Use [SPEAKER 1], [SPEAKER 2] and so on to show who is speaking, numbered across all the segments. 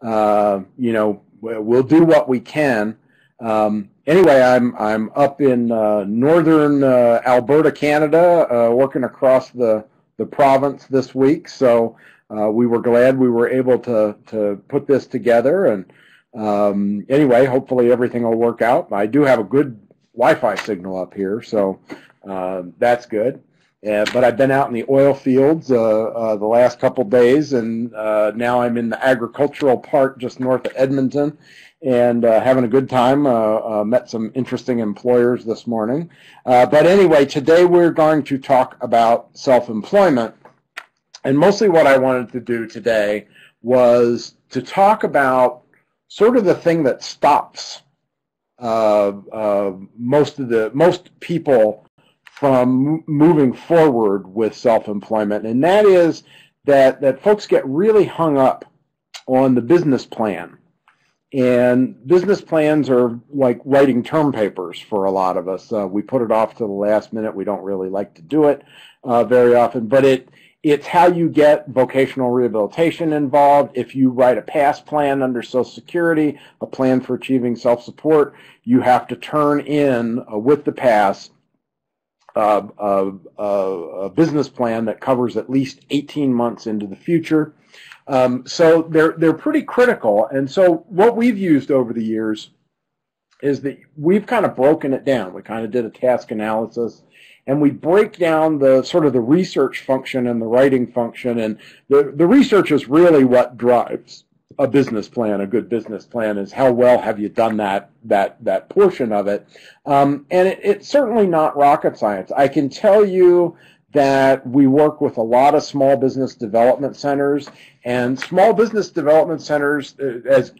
[SPEAKER 1] we'll do what we can. Anyway, I'm up in northern Alberta, Canada, working across the province this week. So we were glad we were able to put this together. And anyway, hopefully everything will work out. I do have a good Wi-Fi signal up here, so that's good. But I've been out in the oil fields the last couple days, and now I'm in the agricultural part just north of Edmonton, and having a good time. Met some interesting employers this morning. But anyway, today we're going to talk about self-employment. And mostly what I wanted to do today was to talk about sort of the thing that stops most people from moving forward with self-employment, and that is that folks get really hung up on the business plan. And business plans are like writing term papers for a lot of us. We put it off to the last minute. We don't really like to do it very often, but it's how you get vocational rehabilitation involved. If you write a PASS plan under Social Security, a plan for achieving self-support, you have to turn in with the PASS a business plan that covers at least 18 months into the future. So they're pretty critical. And so what we've used over the years is that we've kind of broken it down. We kind of did a task analysis, and we break down the sort of the research function and the writing function. And the research is really what drives a business plan. A good business plan is how well have you done that portion of it. And it's certainly not rocket science. I can tell you that we work with a lot of small business development centers, and small business development centers,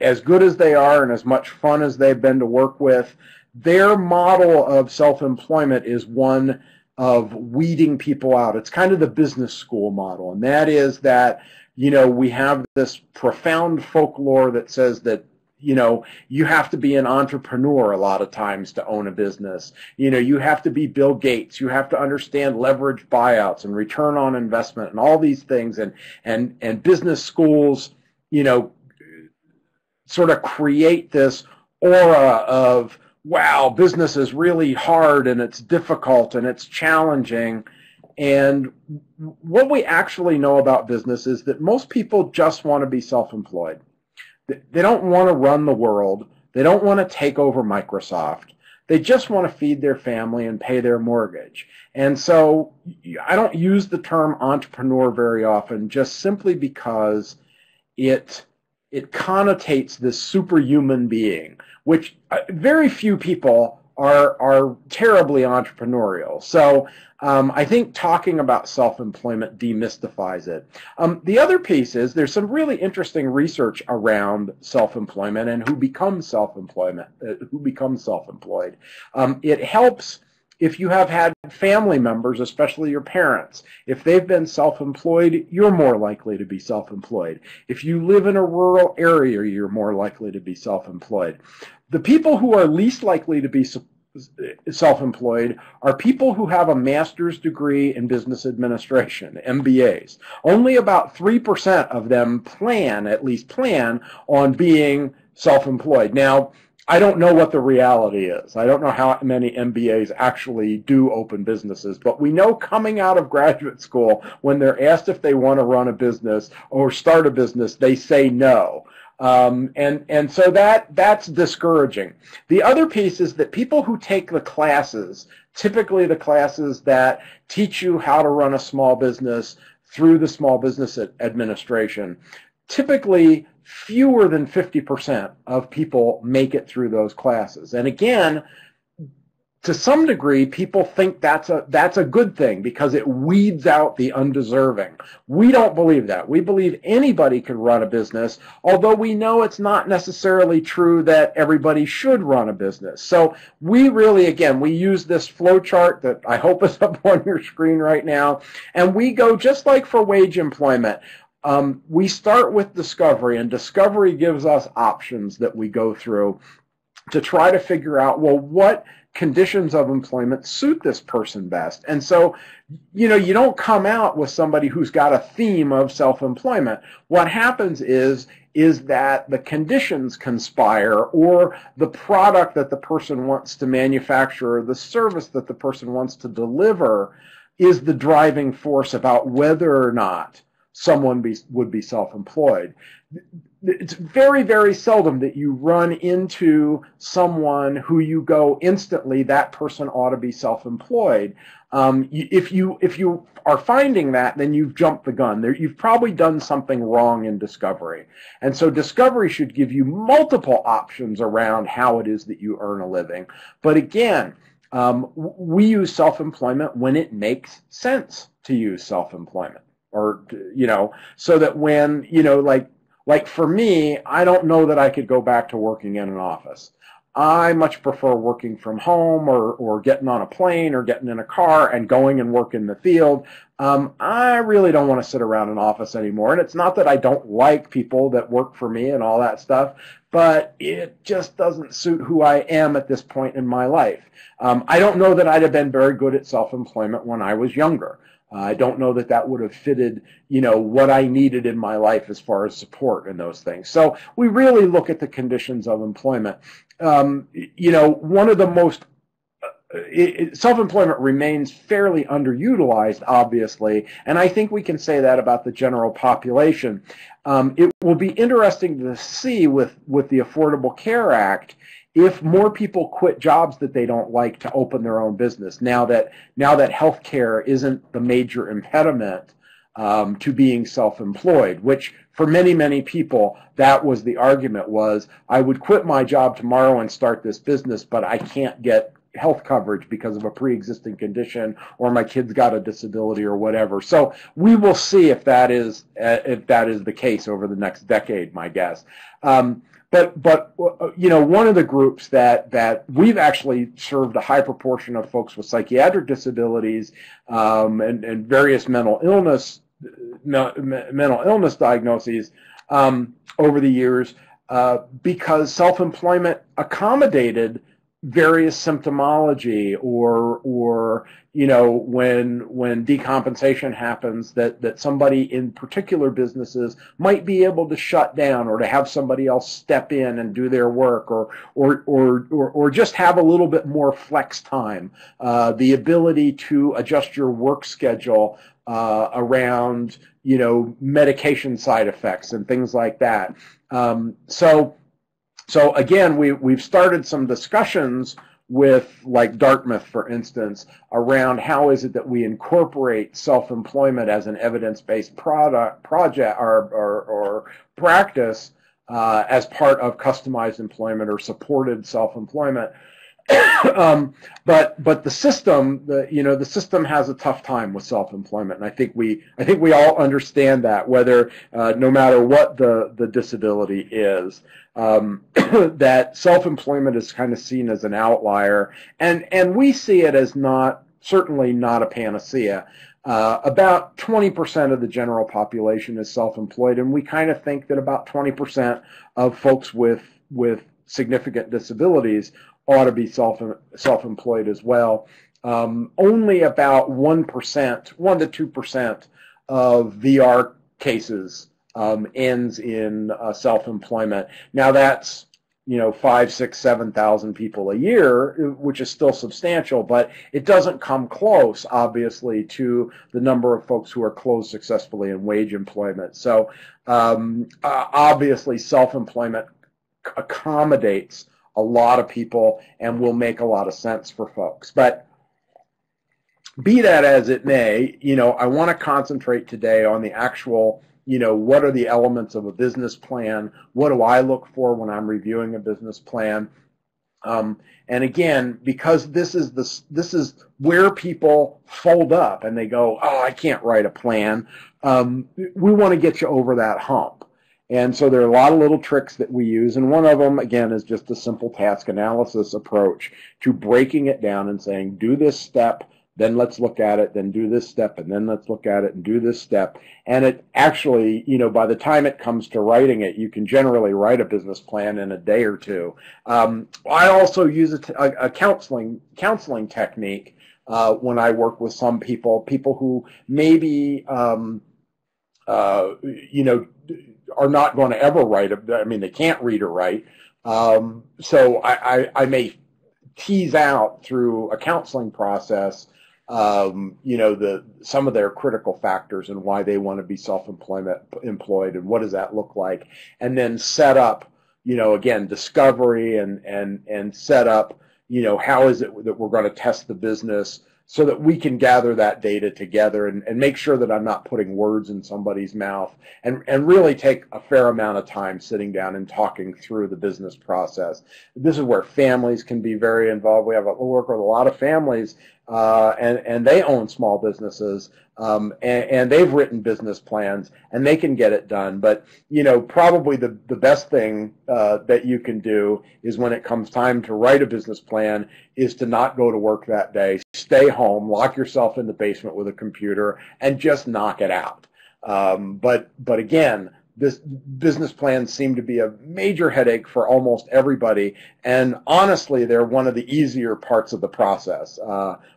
[SPEAKER 1] as good as they are and as much fun as they've been to work with, their model of self-employment is one of weeding people out. It's kind of the business school model, and that is that, we have this profound folklore that says that, you have to be an entrepreneur a lot of times to own a business. You have to be Bill Gates. You have to understand leverage buyouts and return on investment and all these things. And business schools, sort of create this aura of, wow, business is really hard and it's difficult and it's challenging. And what we actually know about business is that most people just want to be self-employed. They don't want to run the world. They don't want to take over Microsoft. They just want to feed their family and pay their mortgage. And so I don't use the term entrepreneur very often, just simply because it connotates this superhuman being, which very few people are terribly entrepreneurial. So I think talking about self-employment demystifies it. The other piece is there's some really interesting research around self-employment and who becomes self-employed. It helps if you have had family members, especially your parents. If they've been self-employed, you're more likely to be self-employed. If you live in a rural area, you're more likely to be self-employed. The people who are least likely to be self-employed are people who have a master's degree in business administration, MBAs. Only about 3% of them at least plan on being self-employed. Now, I don't know what the reality is. I don't know how many MBAs actually do open businesses, but we know coming out of graduate school, when they're asked if they want to run a business or start a business, they say no. And so that's discouraging. The other piece is that people who take the classes, typically the classes that teach you how to run a small business through the Small Business Administration, typically fewer than 50% of people make it through those classes. And again, to some degree, people think that's a good thing because it weeds out the undeserving. We don't believe that. We believe anybody can run a business, although we know it's not necessarily true that everybody should run a business. So we really, again, we use this flow chart that I hope is up on your screen right now, and we go just like for wage employment. We start with discovery, and discovery gives us options that we go through to try to figure out, well, what conditions of employment suit this person best. And so, you know, you don't come out with somebody who's got a theme of self-employment. What happens is that the conditions conspire, or the product that the person wants to manufacture, or the service that the person wants to deliver is the driving force about whether or not someone would be self-employed. It's very, very seldom that you run into someone who you go instantly, that person ought to be self-employed. If you are finding that, then you've jumped the gun. You've probably done something wrong in discovery. And so discovery should give you multiple options around how it is that you earn a living. But again, we use self-employment when it makes sense to use self-employment. Or, you know, so that when, you know, like for me, I don't know that I could go back to working in an office. I much prefer working from home, or getting on a plane, or getting in a car and going and work in the field. I really don't want to sit around an office anymore. And it's not that I don't like people that work for me and all that stuff, but it just doesn't suit who I am at this point in my life. I don't know that I'd have been very good at self-employment when I was younger. I don't know that that would have fitted, you know, what I needed in my life as far as support and those things. So we really look at the conditions of employment. You know, one of the most self-employment remains fairly underutilized, obviously, and I think we can say that about the general population. It will be interesting to see with the Affordable Care Act if more people quit jobs that they don't like to open their own business, now that healthcare isn't the major impediment to being self-employed, which for many, many people, that was the argument, was I would quit my job tomorrow and start this business, but I can't get health coverage because of a pre-existing condition, or my kid's got a disability or whatever. So we will see if that is the case over the next decade, my guess. But you know, one of the groups that we've actually served a high proportion of folks with psychiatric disabilities and various mental illness diagnoses over the years, because self-employment accommodated various symptomology, or you know, when decompensation happens, that somebody in particular businesses might be able to shut down, or to have somebody else step in and do their work, or just have a little bit more flex time, the ability to adjust your work schedule around, you know, medication side effects and things like that. So again, we've started some discussions with, like, Dartmouth, for instance, around how is it that we incorporate self-employment as an evidence-based project or practice as part of customized employment or supported self-employment. But the system, the system has a tough time with self-employment, and I think we all understand that, whether no matter what the disability is, that self-employment is kind of seen as an outlier, and we see it as certainly not a panacea. About 20% of the general population is self-employed, and we kind of think that about 20% of folks with significant disabilities ought to be self-employed as well. Only about 1%, 1 to 2% of VR cases ends in self-employment. Now that's, you know, 5, 6, 7,000 people a year, which is still substantial, but it doesn't come close, obviously, to the number of folks who are closed successfully in wage employment. So obviously self-employment accommodates a lot of people and will make a lot of sense for folks. But be that as it may, you know, I want to concentrate today on the actual, you know, what are the elements of a business plan? What do I look for when I'm reviewing a business plan? And again, because this is where people fold up and they go, oh, I can't write a plan. We want to get you over that hump. And so there are a lot of little tricks that we use, and one of them, again, is just a simple task analysis approach to breaking it down and saying, do this step then let's look at it, then do this step, and then let's look at it and do this step. And it actually, by the time it comes to writing it, you can generally write a business plan in a day or two. I also use a counseling technique when I work with some people who maybe, are not going to ever write. They can't read or write. So I may tease out through a counseling process, some of their critical factors and why they want to be employed and what does that look like, and then set up, again, discovery and set up, how is it that we're going to test the business so that we can gather that data together and make sure that I'm not putting words in somebody's mouth, and really take a fair amount of time sitting down and talking through the business process. This is where families can be very involved. We work with a lot of families, and they own small businesses, and they've written business plans, and they can get it done. But, probably the best thing that you can do is, when it comes time to write a business plan, is to not go to work that day. Stay home, lock yourself in the basement with a computer, and just knock it out. But again, this business plans seem to be a major headache for almost everybody, and honestly, they're one of the easier parts of the process.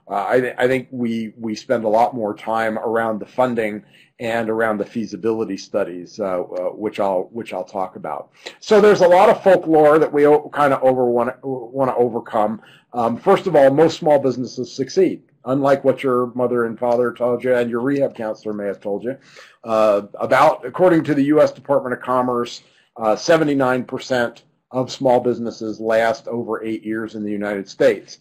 [SPEAKER 1] I think we spend a lot more time around the funding and around the feasibility studies, which I'll talk about. So there's a lot of folklore that we kind of want to overcome. First of all, most small businesses succeed, unlike what your mother and father told you and your rehab counselor may have told you. According to the U.S. Department of Commerce, 79% of small businesses last over 8 years in the United States.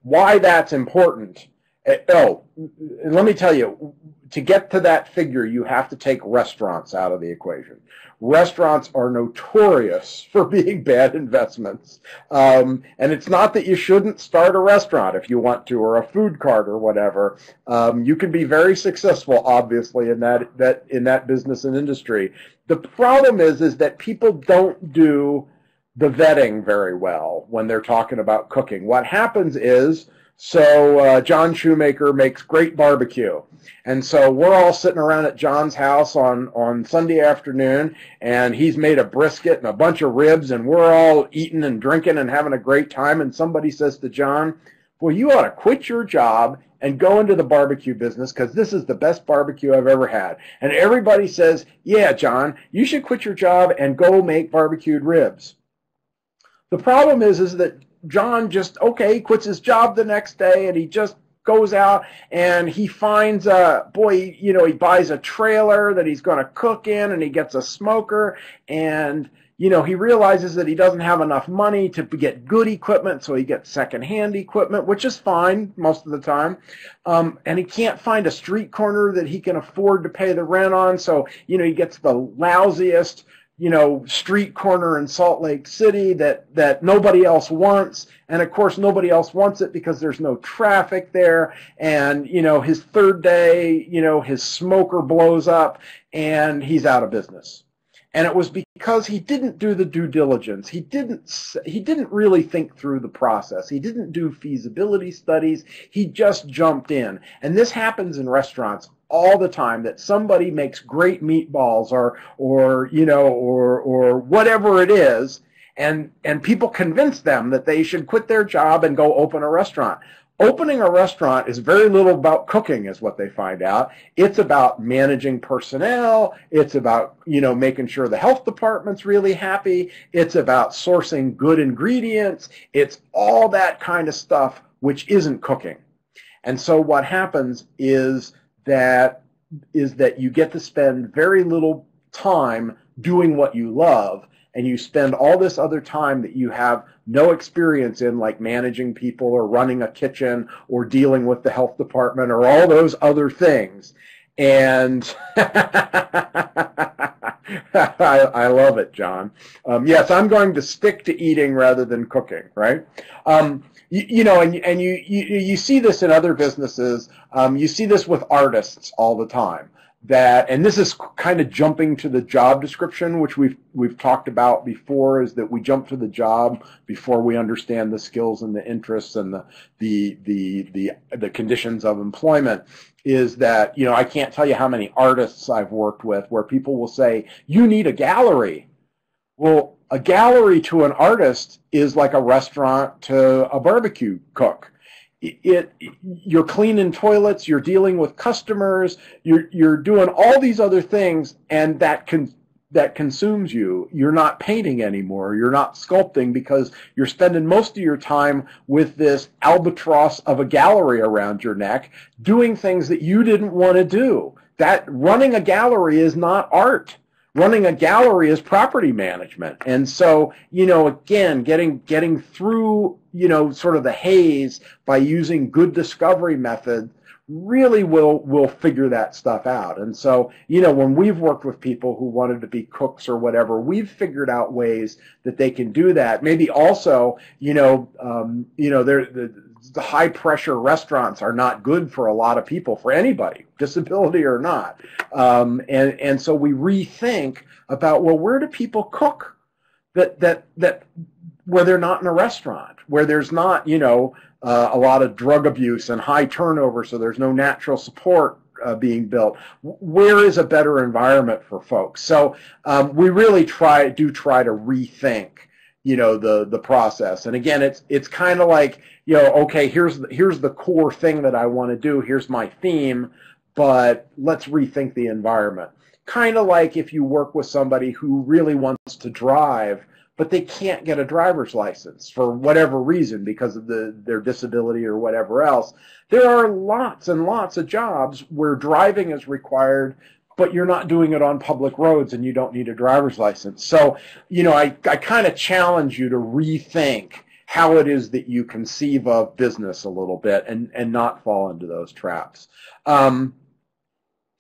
[SPEAKER 1] Why that's important? Let me tell you, to get to that figure, you have to take restaurants out of the equation. Restaurants are notorious for being bad investments. And it's not that you shouldn't start a restaurant if you want to, or a food cart or whatever. You can be very successful, obviously, in that business and industry. The problem is that people don't do the vetting very well when they're talking about cooking. What happens is, John Shoemaker makes great barbecue. And so we're all sitting around at John's house on Sunday afternoon, and he's made a brisket and a bunch of ribs, and we're all eating and drinking and having a great time. And somebody says to John, "Well, you ought to quit your job and go into the barbecue business, because this is the best barbecue I've ever had." And everybody says, "Yeah, John, you should quit your job and go make barbecued ribs." The problem is that John quits his job the next day, and he just goes out and he finds he buys a trailer that he's going to cook in, and he gets a smoker, and he realizes that he doesn't have enough money to get good equipment, so he gets secondhand equipment, which is fine most of the time. And he can't find a street corner that he can afford to pay the rent on, so he gets the lousiest street corner in Salt Lake City that nobody else wants. And of course, nobody else wants it because there's no traffic there. And, his third day, his smoker blows up and he's out of business. And it was because he didn't do the due diligence. He didn't really think through the process. He didn't do feasibility studies. He just jumped in. And this happens in restaurants all the time, that somebody makes great meatballs or whatever it is, and people convince them that they should quit their job and go open a restaurant. Opening a restaurant is very little about cooking, is what they find out. It's about managing personnel. It's about, making sure the health department's really happy. It's about sourcing good ingredients. It's all that kind of stuff, which isn't cooking. And so what happens is that you get to spend very little time doing what you love, and you spend all this other time that you have no experience in, like managing people or running a kitchen or dealing with the health department or all those other things. And I love it, John. Yes, I'm going to stick to eating rather than cooking, right? You see this in other businesses. You see this with artists all the time. that, and this is kind of jumping to the job description, which we've talked about before, is that we jump to the job before we understand the skills and the interests and the conditions of employment. Is that, you know, I can't tell you how many artists I've worked with where people will say, you need a gallery. Well, a gallery to an artist is like a restaurant to a barbecue cook. You're cleaning toilets, you're dealing with customers, you're doing all these other things, and that consumes you. You're not painting anymore. You're not sculpting, because you're spending most of your time with this albatross of a gallery around your neck, doing things that you didn't want to do. That running a gallery is not art. Running a gallery is property management. And so, you know, again, getting through, you know, sort of the haze by using good discovery methods really will figure that stuff out. And so, you know, when we've worked with people who wanted to be cooks or whatever, we've figured out ways that they can do that. Maybe also, the high pressure restaurants are not good for a lot of people, for anybody, disability or not. And so we rethink about, well, where do people cook that where they're not in a restaurant, where there's not, you know, a lot of drug abuse and high turnover, so there's no natural support being built. Where is a better environment for folks? So we really try to rethink, you know, the process. And again, it's kind of like, you know, okay, here's the core thing that I want to do. Here's my theme, but let's rethink the environment. Kind of like if you work with somebody who really wants to drive, but they can't get a driver's license for whatever reason, because of their disability or whatever else. There are lots and lots of jobs where driving is required, but you're not doing it on public roads and you don't need a driver's license. So, you know, I kind of challenge you to rethink how it is that you conceive of business a little bit, and not fall into those traps.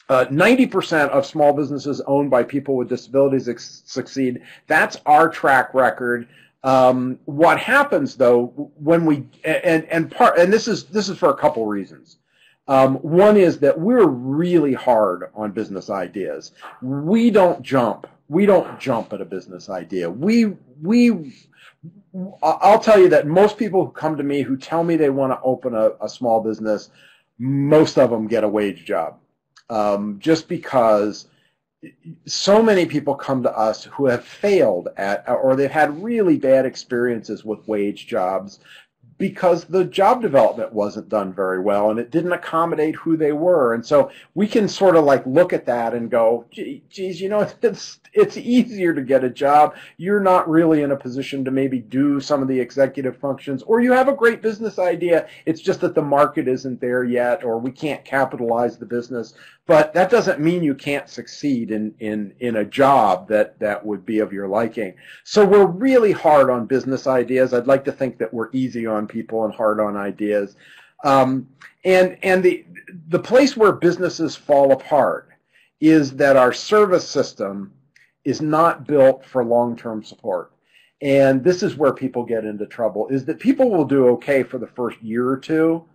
[SPEAKER 1] 90% of small businesses owned by people with disabilities succeed. That's our track record. What happens though when we and this is for a couple reasons. One is that we're really hard on business ideas. We don't jump at a business idea. I'll tell you that most people who come to me who tell me they want to open a small business, most of them get a wage job. Just because so many people come to us who have failed at, or they've had really bad experiences with wage jobs, because the job development wasn't done very well and it didn't accommodate who they were. And so we can sort of like look at that and go, geez, you know, it's easier to get a job. You're not really in a position to maybe do some of the executive functions, or you have a great business idea. It's just that the market isn't there yet, or we can't capitalize the business. But that doesn't mean you can't succeed in a job that would be of your liking. So we're really hard on business ideas. I'd like to think that we're easy on people and hard on ideas. And the place where businesses fall apart is that our service system is not built for long-term support. And this is where people get into trouble, is that people will do okay for the first year or two,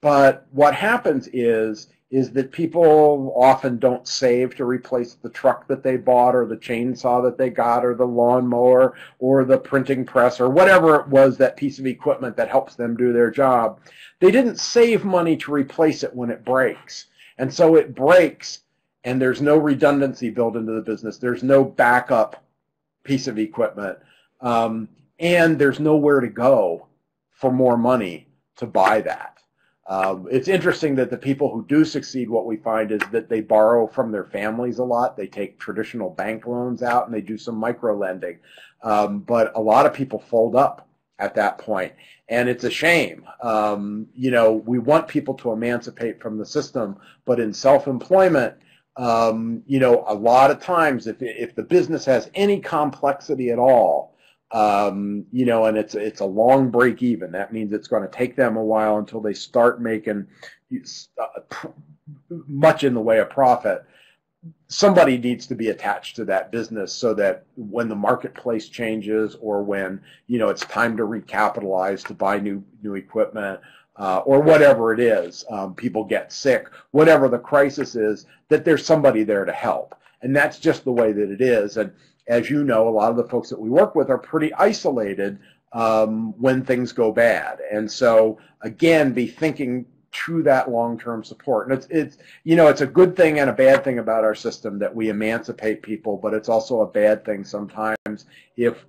[SPEAKER 1] but what happens is that people often don't save to replace the truck that they bought, or the chainsaw that they got, or the lawnmower, or the printing press, or whatever it was, that piece of equipment that helps them do their job. They didn't save money to replace it when it breaks. And so it breaks, and there's no redundancy built into the business. There's no backup piece of equipment. And there's nowhere to go for more money to buy that. It's interesting that the people who do succeed, what we find is that they borrow from their families a lot. They take traditional bank loans out and they do some micro lending. But a lot of people fold up at that point, and it's a shame. You know, we want people to emancipate from the system, but in self-employment, you know, a lot of times if the business has any complexity at all, you know, and it's a long break even. That means it's going to take them a while until they start making much in the way of profit. Somebody needs to be attached to that business so that when the marketplace changes, or when, you know, it's time to recapitalize, to buy new equipment, or whatever it is, people get sick, whatever the crisis is, that there's somebody there to help. And that's just the way that it is. And as you know, a lot of the folks that we work with are pretty isolated when things go bad. And so, again, be thinking to that long-term support. And it's a good thing and a bad thing about our system that we emancipate people, but it's also a bad thing sometimes if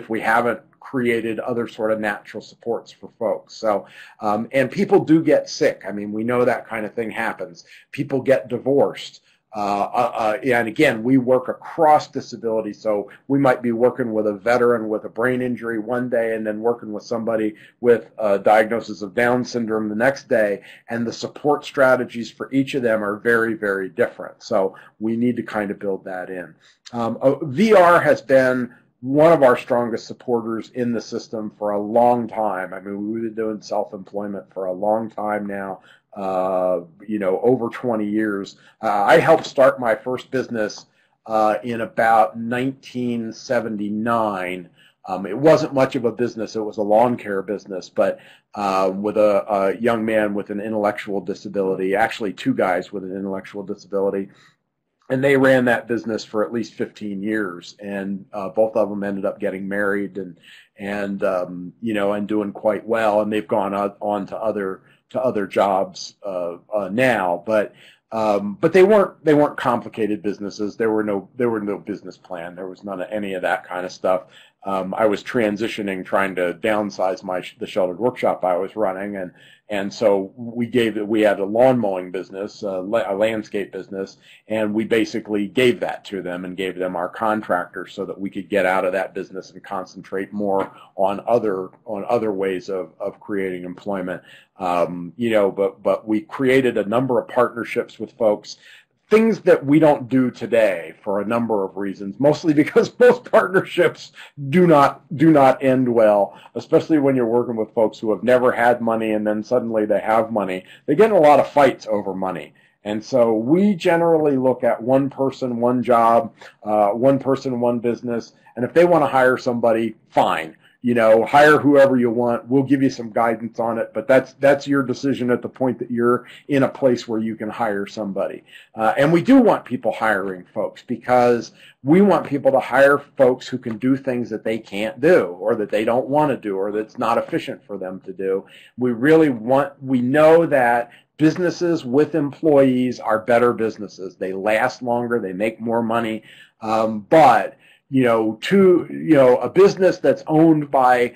[SPEAKER 1] we haven't created other sort of natural supports for folks. So, and people do get sick. I mean, we know that kind of thing happens. People get divorced. And again, we work across disability, so we might be working with a veteran with a brain injury one day and then working with somebody with a diagnosis of Down syndrome the next day, and the support strategies for each of them are very, very different. So we need to kind of build that in. VR has been one of our strongest supporters in the system for a long time. I mean, we've been doing self-employment for a long time now. Over 20 years. I helped start my first business in about 1979. It wasn't much of a business. It was a lawn care business, but with a young man with an intellectual disability, actually two guys with an intellectual disability. And they ran that business for at least 15 years, and both of them ended up getting married and doing quite well. And they've gone on to other jobs now, but they weren't complicated businesses. There were no business plan. There was none of any of that kind of stuff. I was transitioning, trying to downsize the sheltered workshop I was running, and so we had a lawn mowing business, a landscape business, and we basically gave that to them and gave them our contractors so that we could get out of that business and concentrate more on other ways of creating employment. But we created a number of partnerships with folks. Things that we don't do today for a number of reasons, mostly because most partnerships do not end well, especially when you're working with folks who have never had money and then suddenly they have money. They get in a lot of fights over money. And so we generally look at one person, one job, one person, one business, and if they want to hire somebody, fine. Hire whoever you want. We'll give you some guidance on it, but that's your decision at the point that you're in a place where you can hire somebody. And we do want people hiring folks because we want people to hire folks who can do things that they can't do or that they don't want to do or that's not efficient for them to do. We know that businesses with employees are better businesses. They last longer, they make more money, but a business that's owned by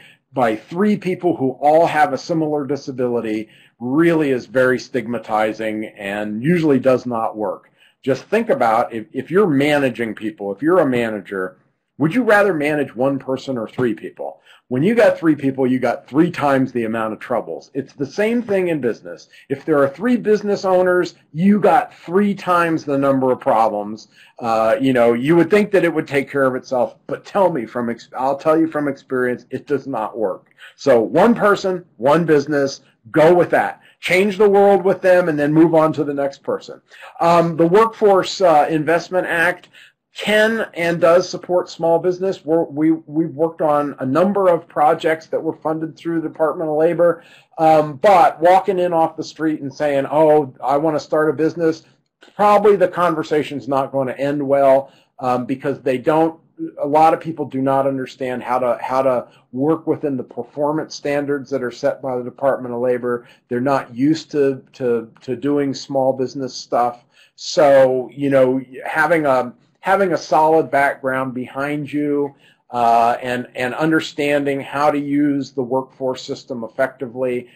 [SPEAKER 1] three people who all have a similar disability really is very stigmatizing and usually does not work. Just think about if you're managing people, if you're a manager, would you rather manage one person or three people? When you got three people, you got 3 times the amount of troubles. It's the same thing in business. If there are 3 business owners, you got 3 times the number of problems. You would think that it would take care of itself, but I'll tell you from experience, it does not work. So one person, one business, go with that. Change the world with them and then move on to the next person. The Workforce Investment Act can and does support small business. We've worked on a number of projects that were funded through the Department of Labor, but walking in off the street and saying, oh, I want to start a business, probably the conversation's not going to end well because a lot of people do not understand how to work within the performance standards that are set by the Department of Labor. They're not used to doing small business stuff. So, having a solid background behind you and understanding how to use the workforce system effectively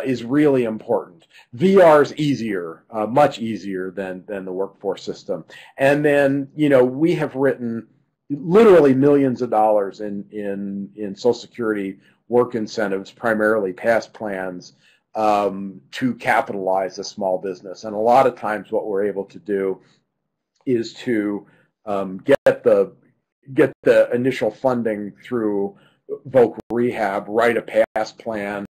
[SPEAKER 1] is really important. VR is easier, much easier than the workforce system. And then, we have written literally millions of dollars in Social Security work incentives, primarily past plans, to capitalize a small business. And a lot of times what we're able to do is to get the initial funding through voc rehab, write a past plan.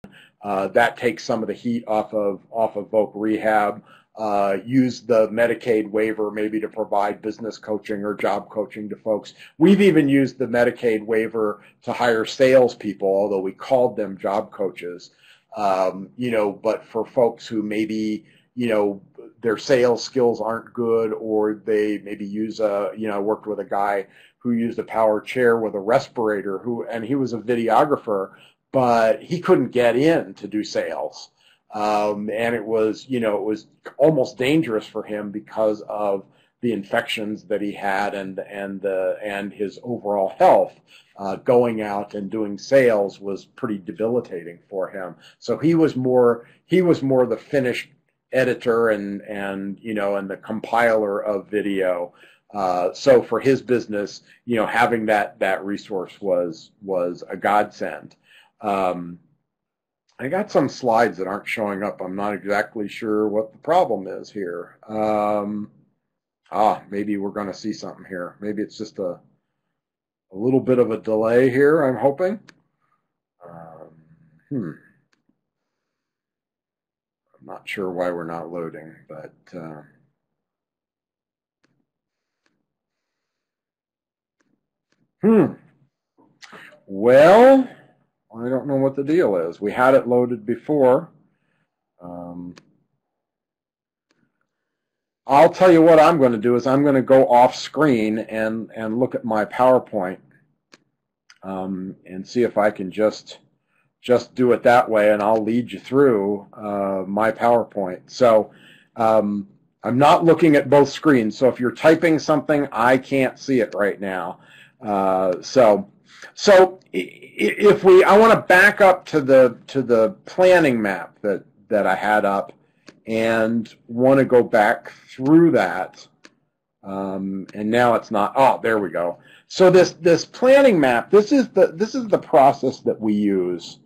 [SPEAKER 1] That takes some of the heat off of voc rehab. Use the Medicaid waiver maybe to provide business coaching or job coaching to folks. We've even used the Medicaid waiver to hire salespeople, although we called them job coaches. But for folks who maybe, their sales skills aren't good, or they maybe use I worked with a guy who used a power chair with a respirator, and he was a videographer, but he couldn't get in to do sales. And it was almost dangerous for him because of the infections that he had and his overall health. Going out and doing sales was pretty debilitating for him. So he was more the finished editor and the compiler of video. So for his business, having that resource was a godsend. I got some slides that aren't showing up. I'm not exactly sure what the problem is here. Maybe we're going to see something here. Maybe it's just a little bit of a delay here, I'm hoping. I'm not sure why we're not loading, but well, I don't know what the deal is. We had it loaded before. I'll tell you what I'm going to do is I'm going to go off screen and look at my PowerPoint and see if I can just do it that way, and I'll lead you through my PowerPoint. So I'm not looking at both screens, so if you're typing something, I can't see it right now. So I want to back up to the planning map that I had up, and want to go back through that. And now it's not. Oh, there we go. So this planning map, this is the process that we use,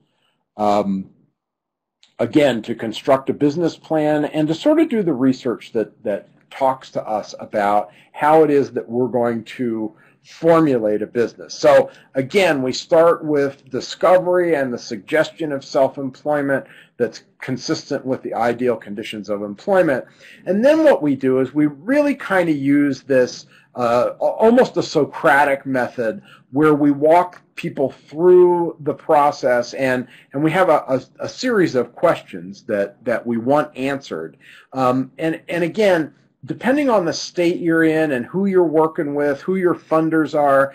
[SPEAKER 1] again, to construct a business plan and to sort of do the research that talks to us about how it is that we're going to formulate a business. So again, we start with discovery and the suggestion of self-employment that's consistent with the ideal conditions of employment. And then what we do is we really kind of use this almost a Socratic method where we walk people through the process, and we have a series of questions that we want answered. And again, depending on the state you're in and who you're working with, who your funders are,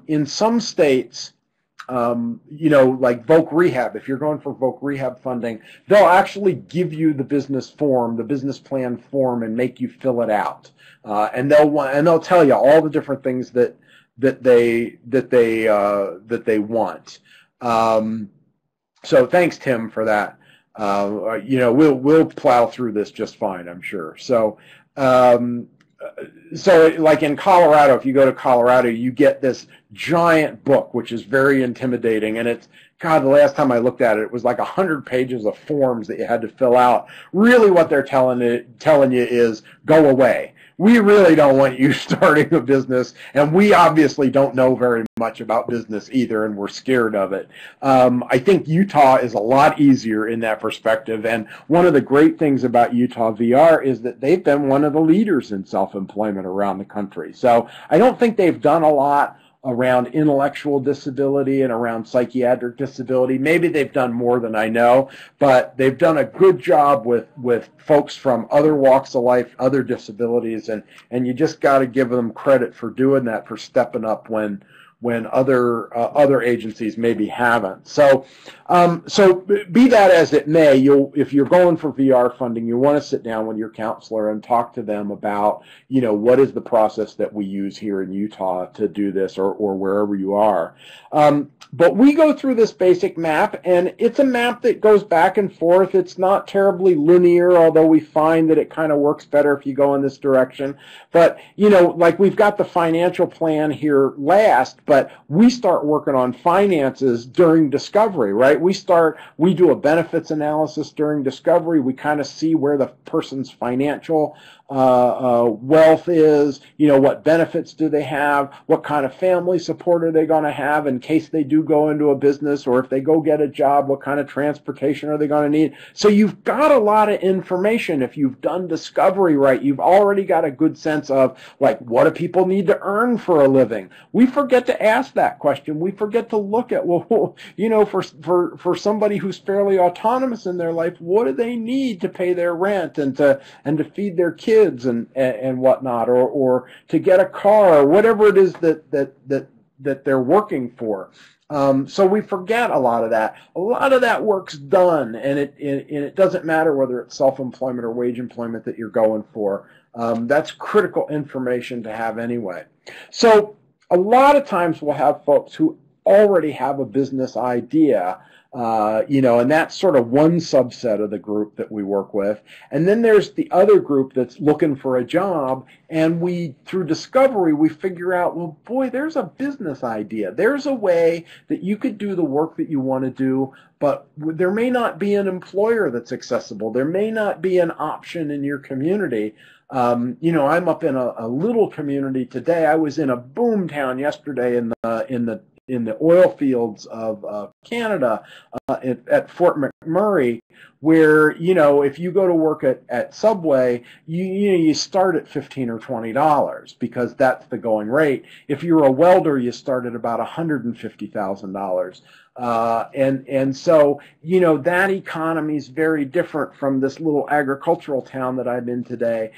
[SPEAKER 1] in some states, like Voc Rehab, if you're going for Voc Rehab funding, they'll actually give you the business form, the business plan form, and make you fill it out. And they'll tell you all the different things that they want. So thanks, Tim, for that. We'll plow through this just fine, I'm sure. So like in Colorado, if you go to Colorado, you get this giant book, which is very intimidating. And it's, God, the last time I looked at it, it was like 100 pages of forms that you had to fill out. Really what they're telling you is go away. We really don't want you starting a business, and we obviously don't know very much about business either, and we're scared of it. I think Utah is a lot easier in that perspective, and one of the great things about Utah VR is that they've been one of the leaders in self-employment around the country. So I don't think they've done a lot around intellectual disability and around psychiatric disability. Maybe they've done more than I know, but they've done a good job with folks from other walks of life, other disabilities, and you just got to give them credit for doing that, for stepping up when other agencies maybe haven't. So be that as it may, if you're going for VR funding, you want to sit down with your counselor and talk to them about, what is the process that we use here in Utah to do this, or wherever you are. But we go through this basic map, and it's a map that goes back and forth. It's not terribly linear, although we find that it kind of works better if you go in this direction. But, like we've got the financial plan here last, but we start working on finances during discovery, right? We do a benefits analysis during discovery. We kind of see where the person's financial wealth is, what benefits do they have, what kind of family support are they going to have in case they do go into a business, or if they go get a job, what kind of transportation are they going to need. So you've got a lot of information. If you've done discovery right, you've already got a good sense of, like, what do people need to earn for a living. We forget to ask that question, we forget to look at, well, you know, for somebody who's fairly autonomous in their life, what do they need to pay their rent and to feed their kids and whatnot, or to get a car, or whatever it is that they're working for. So we forget a lot of that. A lot of that work's done, and it doesn't matter whether it's self-employment or wage employment that you're going for. That's critical information to have anyway. So a lot of times we'll have folks who already have a business idea, you know, and that's sort of one subset of the group that we work with. And then there's the other group that's looking for a job, and through discovery, we figure out, well, boy, there's a business idea. There's a way that you could do the work that you want to do, but there may not be an employer that's accessible. There may not be an option in your community. You know, I'm up in a little community today. I was in a boom town yesterday in the oil fields of Canada, at Fort McMurray, where, you know, if you go to work at Subway, you start at $15 or $20 because that's the going rate. If you're a welder, you start at about $150,000. And so, you know, that economy is very different from this little agricultural town that I'm in today.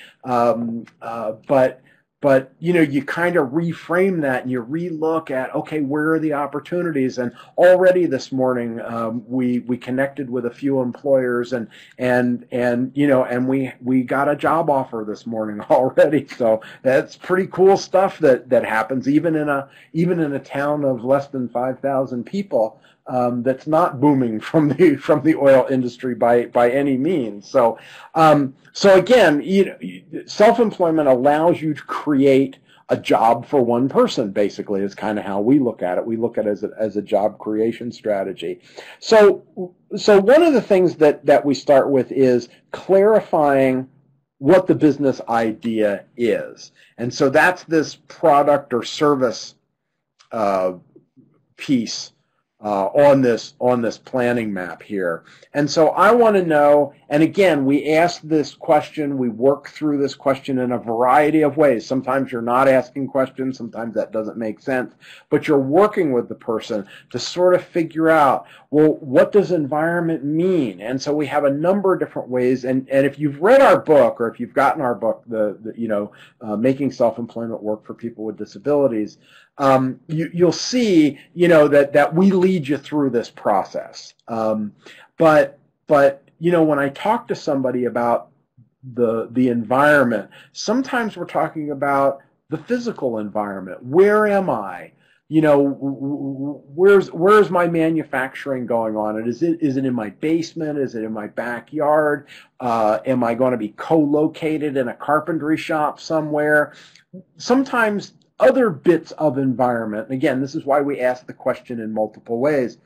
[SPEAKER 1] But, you know, you kind of reframe that and you relook at, okay, where are the opportunities? And already this morning, we connected with a few employers and you know, and we got a job offer this morning already. So that's pretty cool stuff that happens even in a town of less than 5,000 people. That's not booming from the oil industry by any means. So again, you know, self-employment allows you to create a job for one person. Basically, is kind of how we look at it. We look at it as a job creation strategy. So one of the things that we start with is clarifying what the business idea is, and so that's this product or service piece. On this planning map here. And so I want to know, and again, we ask this question, we work through this question in a variety of ways. Sometimes you're not asking questions, sometimes that doesn't make sense, but you're working with the person to sort of figure out, well, what does environment mean? And so we have a number of different ways, and if you've read our book, or if you've gotten our book, you know, Making Self-Employment Work for People with Disabilities, you'll see, you know, that we lead you through this process. But you know, when I talk to somebody about the environment, sometimes we're talking about the physical environment. Where am I? You know, where's my manufacturing going on? And is it in my basement? Is it in my backyard? Am I going to be co-located in a carpentry shop somewhere? Sometimes other bits of environment, and again, this is why we ask the question in multiple ways.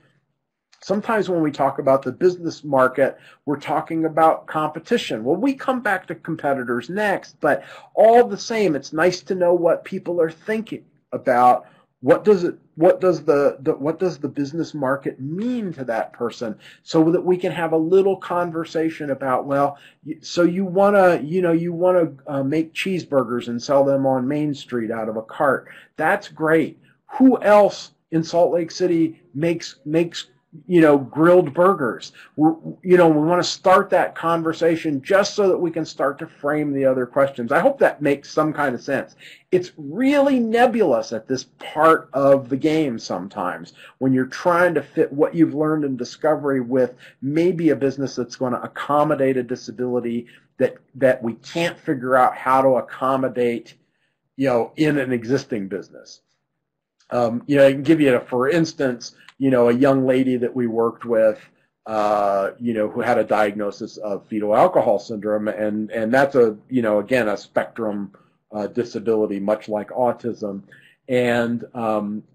[SPEAKER 1] Sometimes when we talk about the business market, we're talking about competition. Well, we come back to competitors next, but all the same, it's nice to know what people are thinking about. What does the business market mean to that person, so that we can have a little conversation about, well, so you want to make cheeseburgers and sell them on Main Street out of a cart. That's great. Who else in Salt Lake City makes you know, grilled burgers? You know, we want to start that conversation just so that we can start to frame the other questions. I hope that makes some kind of sense. It's really nebulous at this part of the game sometimes when you're trying to fit what you've learned in discovery with maybe a business that's going to accommodate a disability that we can't figure out how to accommodate, you know, in an existing business. You know, I can give you, for instance, you know, a young lady that we worked with, you know, who had a diagnosis of fetal alcohol syndrome, and that's you know, again, a spectrum disability, much like autism. And,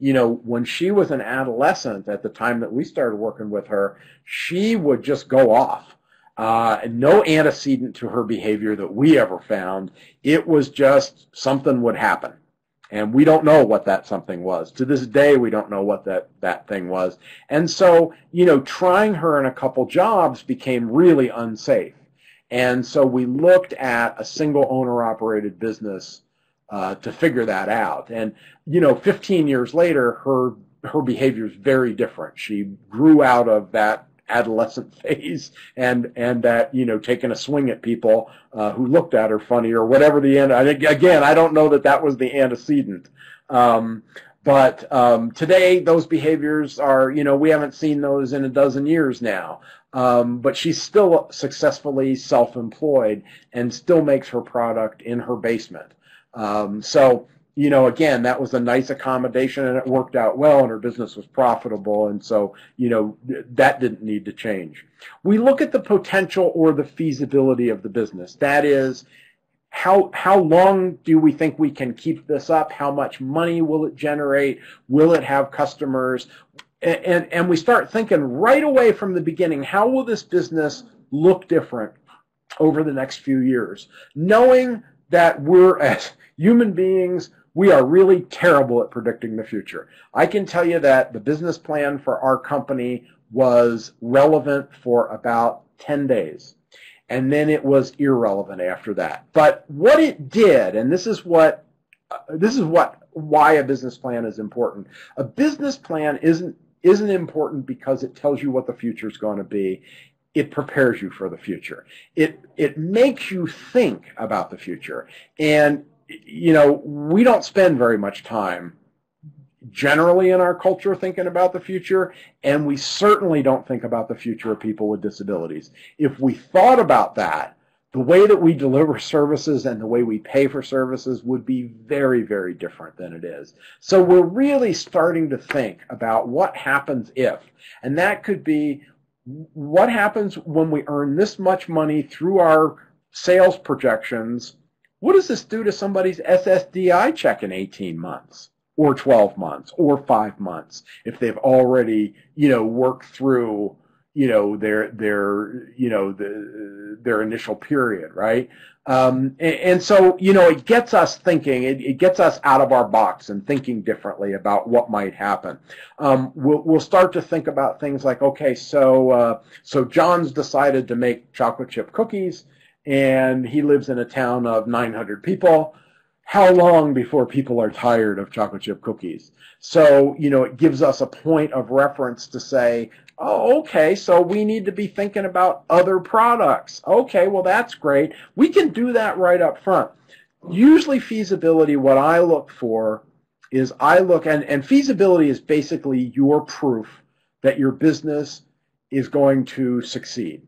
[SPEAKER 1] you know, when she was an adolescent at the time that we started working with her, she would just go off. No antecedent to her behavior that we ever found. It was just something would happen. And we don't know what that something was. To this day, we don't know what that thing was. And so, you know, trying her in a couple jobs became really unsafe. And so we looked at a single owner-operated business to figure that out. And, 15 years later, her behavior is very different. She grew out of that adolescent phase and that, taking a swing at people who looked at her funny or whatever the end. Again, I don't know that was the antecedent. But today, those behaviors are, we haven't seen those in a dozen years now. But she's still successfully self-employed and still makes her product in her basement. So, again, that was a nice accommodation and it worked out well and her business was profitable. And so, that didn't need to change. We look at the potential or the feasibility of the business. That is, how long do we think we can keep this up? How much money will it generate? Will it have customers? And we start thinking right away from the beginning, how will this business look different over the next few years? Knowing that we're, as human beings, we are really terrible at predicting the future. I can tell you that the business plan for our company was relevant for about 10 days. And then it was irrelevant after that. But what it did, and this is why a business plan is important. A business plan isn't important because it tells you what the future is going to be. It prepares you for the future. It makes you think about the future. And, we don't spend very much time generally in our culture thinking about the future, and we certainly don't think about the future of people with disabilities. If we thought about that, the way that we deliver services and the way we pay for services would be very, very different than it is. So we're really starting to think about what happens if, and that could be what happens when we earn this much money through our sales projections. What does this do to somebody's SSDI check in 18 months? Or 12 months, or 5 months, if they've already, worked through, their initial period, right? And so, it gets us thinking, it gets us out of our box and thinking differently about what might happen. We'll start to think about things like, okay, so John's decided to make chocolate chip cookies, and he lives in a town of 900 people. How long before people are tired of chocolate chip cookies? So, it gives us a point of reference to say, oh, okay, so we need to be thinking about other products. Okay, well, that's great. We can do that right up front. Usually feasibility, what I look for is and feasibility is basically your proof that your business is going to succeed.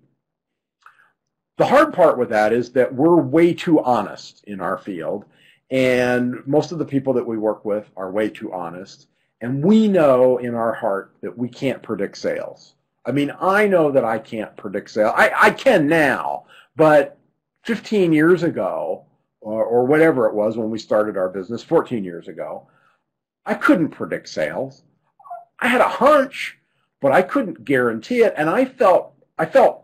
[SPEAKER 1] The hard part with that is that we're way too honest in our field. And most of the people that we work with are way too honest. And we know in our heart that we can't predict sales. I mean, I know that I can't predict sales. I can now, but 15 years ago, or whatever it was when we started our business, 14 years ago, I couldn't predict sales. I had a hunch, but I couldn't guarantee it. And I felt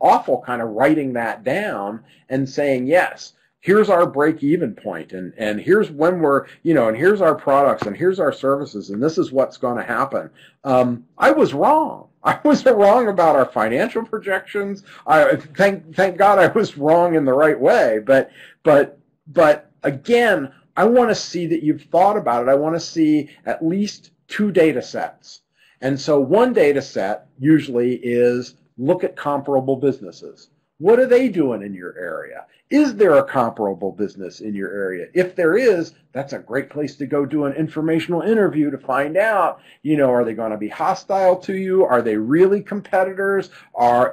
[SPEAKER 1] awful kind of writing that down and saying, yes, here's our break-even point, and here's when we're, and here's our products, and here's our services, and this is what's going to happen. I was wrong. I was wrong about our financial projections. Thank God I was wrong in the right way. But again, I want to see that you've thought about it. I want to see at least 2 data sets. And so one data set usually is look at comparable businesses. What are they doing in your area? Is there a comparable business in your area? If there is, that's a great place to go do an informational interview to find out, are they going to be hostile to you? Are they really competitors?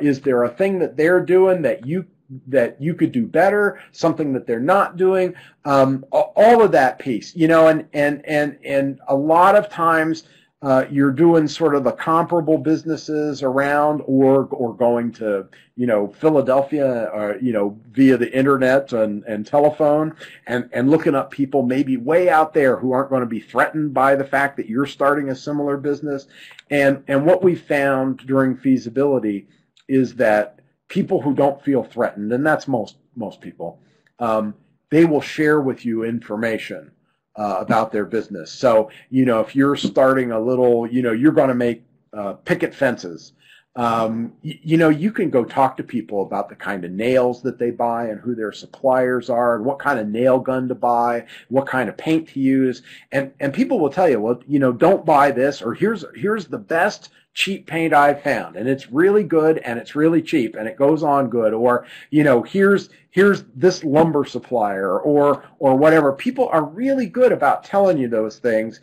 [SPEAKER 1] Is there a thing that they're doing that you could do better, something that they're not doing? All of that piece, and a lot of times, you're doing sort of the comparable businesses around or going to, Philadelphia, via the internet and telephone and looking up people maybe way out there who aren't going to be threatened by the fact that you're starting a similar business. And what we found during feasibility is that people who don't feel threatened, and that's most people, they will share with you information about their business. So, if you're starting a little, you're going to make picket fences. You know, you can go talk to people about the kind of nails that they buy and who their suppliers are and what kind of nail gun to buy, what kind of paint to use. And people will tell you, well, you know, don't buy this, or here's the best cheap paint I've found, and it's really good and it's really cheap and it goes on good, or, you know, here's this lumber supplier, or whatever. People are really good about telling you those things.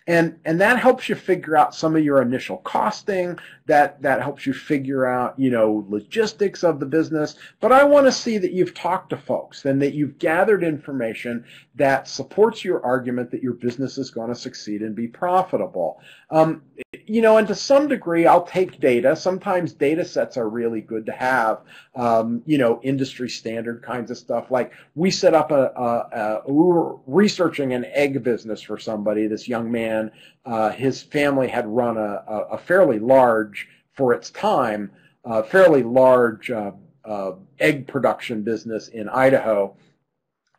[SPEAKER 1] And that helps you figure out some of your initial costing. That helps you figure out, you know, logistics of the business. But I want to see that you've talked to folks and that you've gathered information that supports your argument that your business is going to succeed and be profitable. You know, and to some degree, I'll take data. Sometimes data sets are really good to have, you know, industry standard kinds of stuff. Like we set up we were researching an egg business for somebody, this young man. His family had run a fairly large, for its time, fairly large egg production business in Idaho.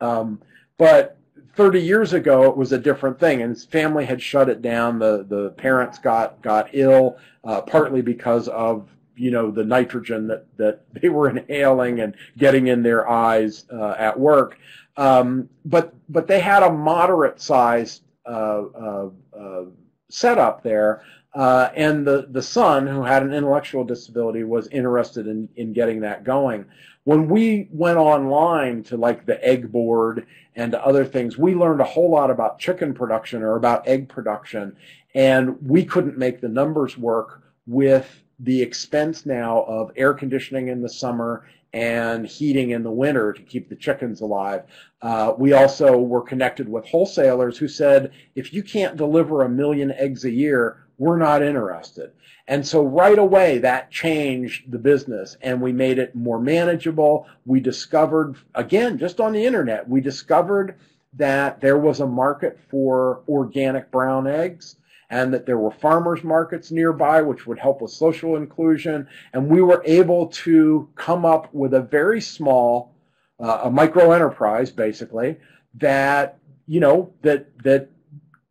[SPEAKER 1] But 30 years ago, it was a different thing, and his family had shut it down. The parents got ill, partly because of, you know, the nitrogen that they were inhaling and getting in their eyes at work. But they had a moderate-sized setup there, and the son, who had an intellectual disability, was interested in getting that going. When we went online to like the egg board and other things, we learned a whole lot about chicken production or about egg production, and we couldn't make the numbers work with the expense now of air conditioning in the summer and heating in the winter to keep the chickens alive. We also were connected with wholesalers who said, if you can't deliver 1 million eggs a year, we're not interested. And so right away, that changed the business, and we made it more manageable. We discovered, again, just on the internet, we discovered that there was a market for organic brown eggs, and that there were farmers markets nearby, which would help with social inclusion. And we were able to come up with a very small, a micro enterprise, basically, that, you know, that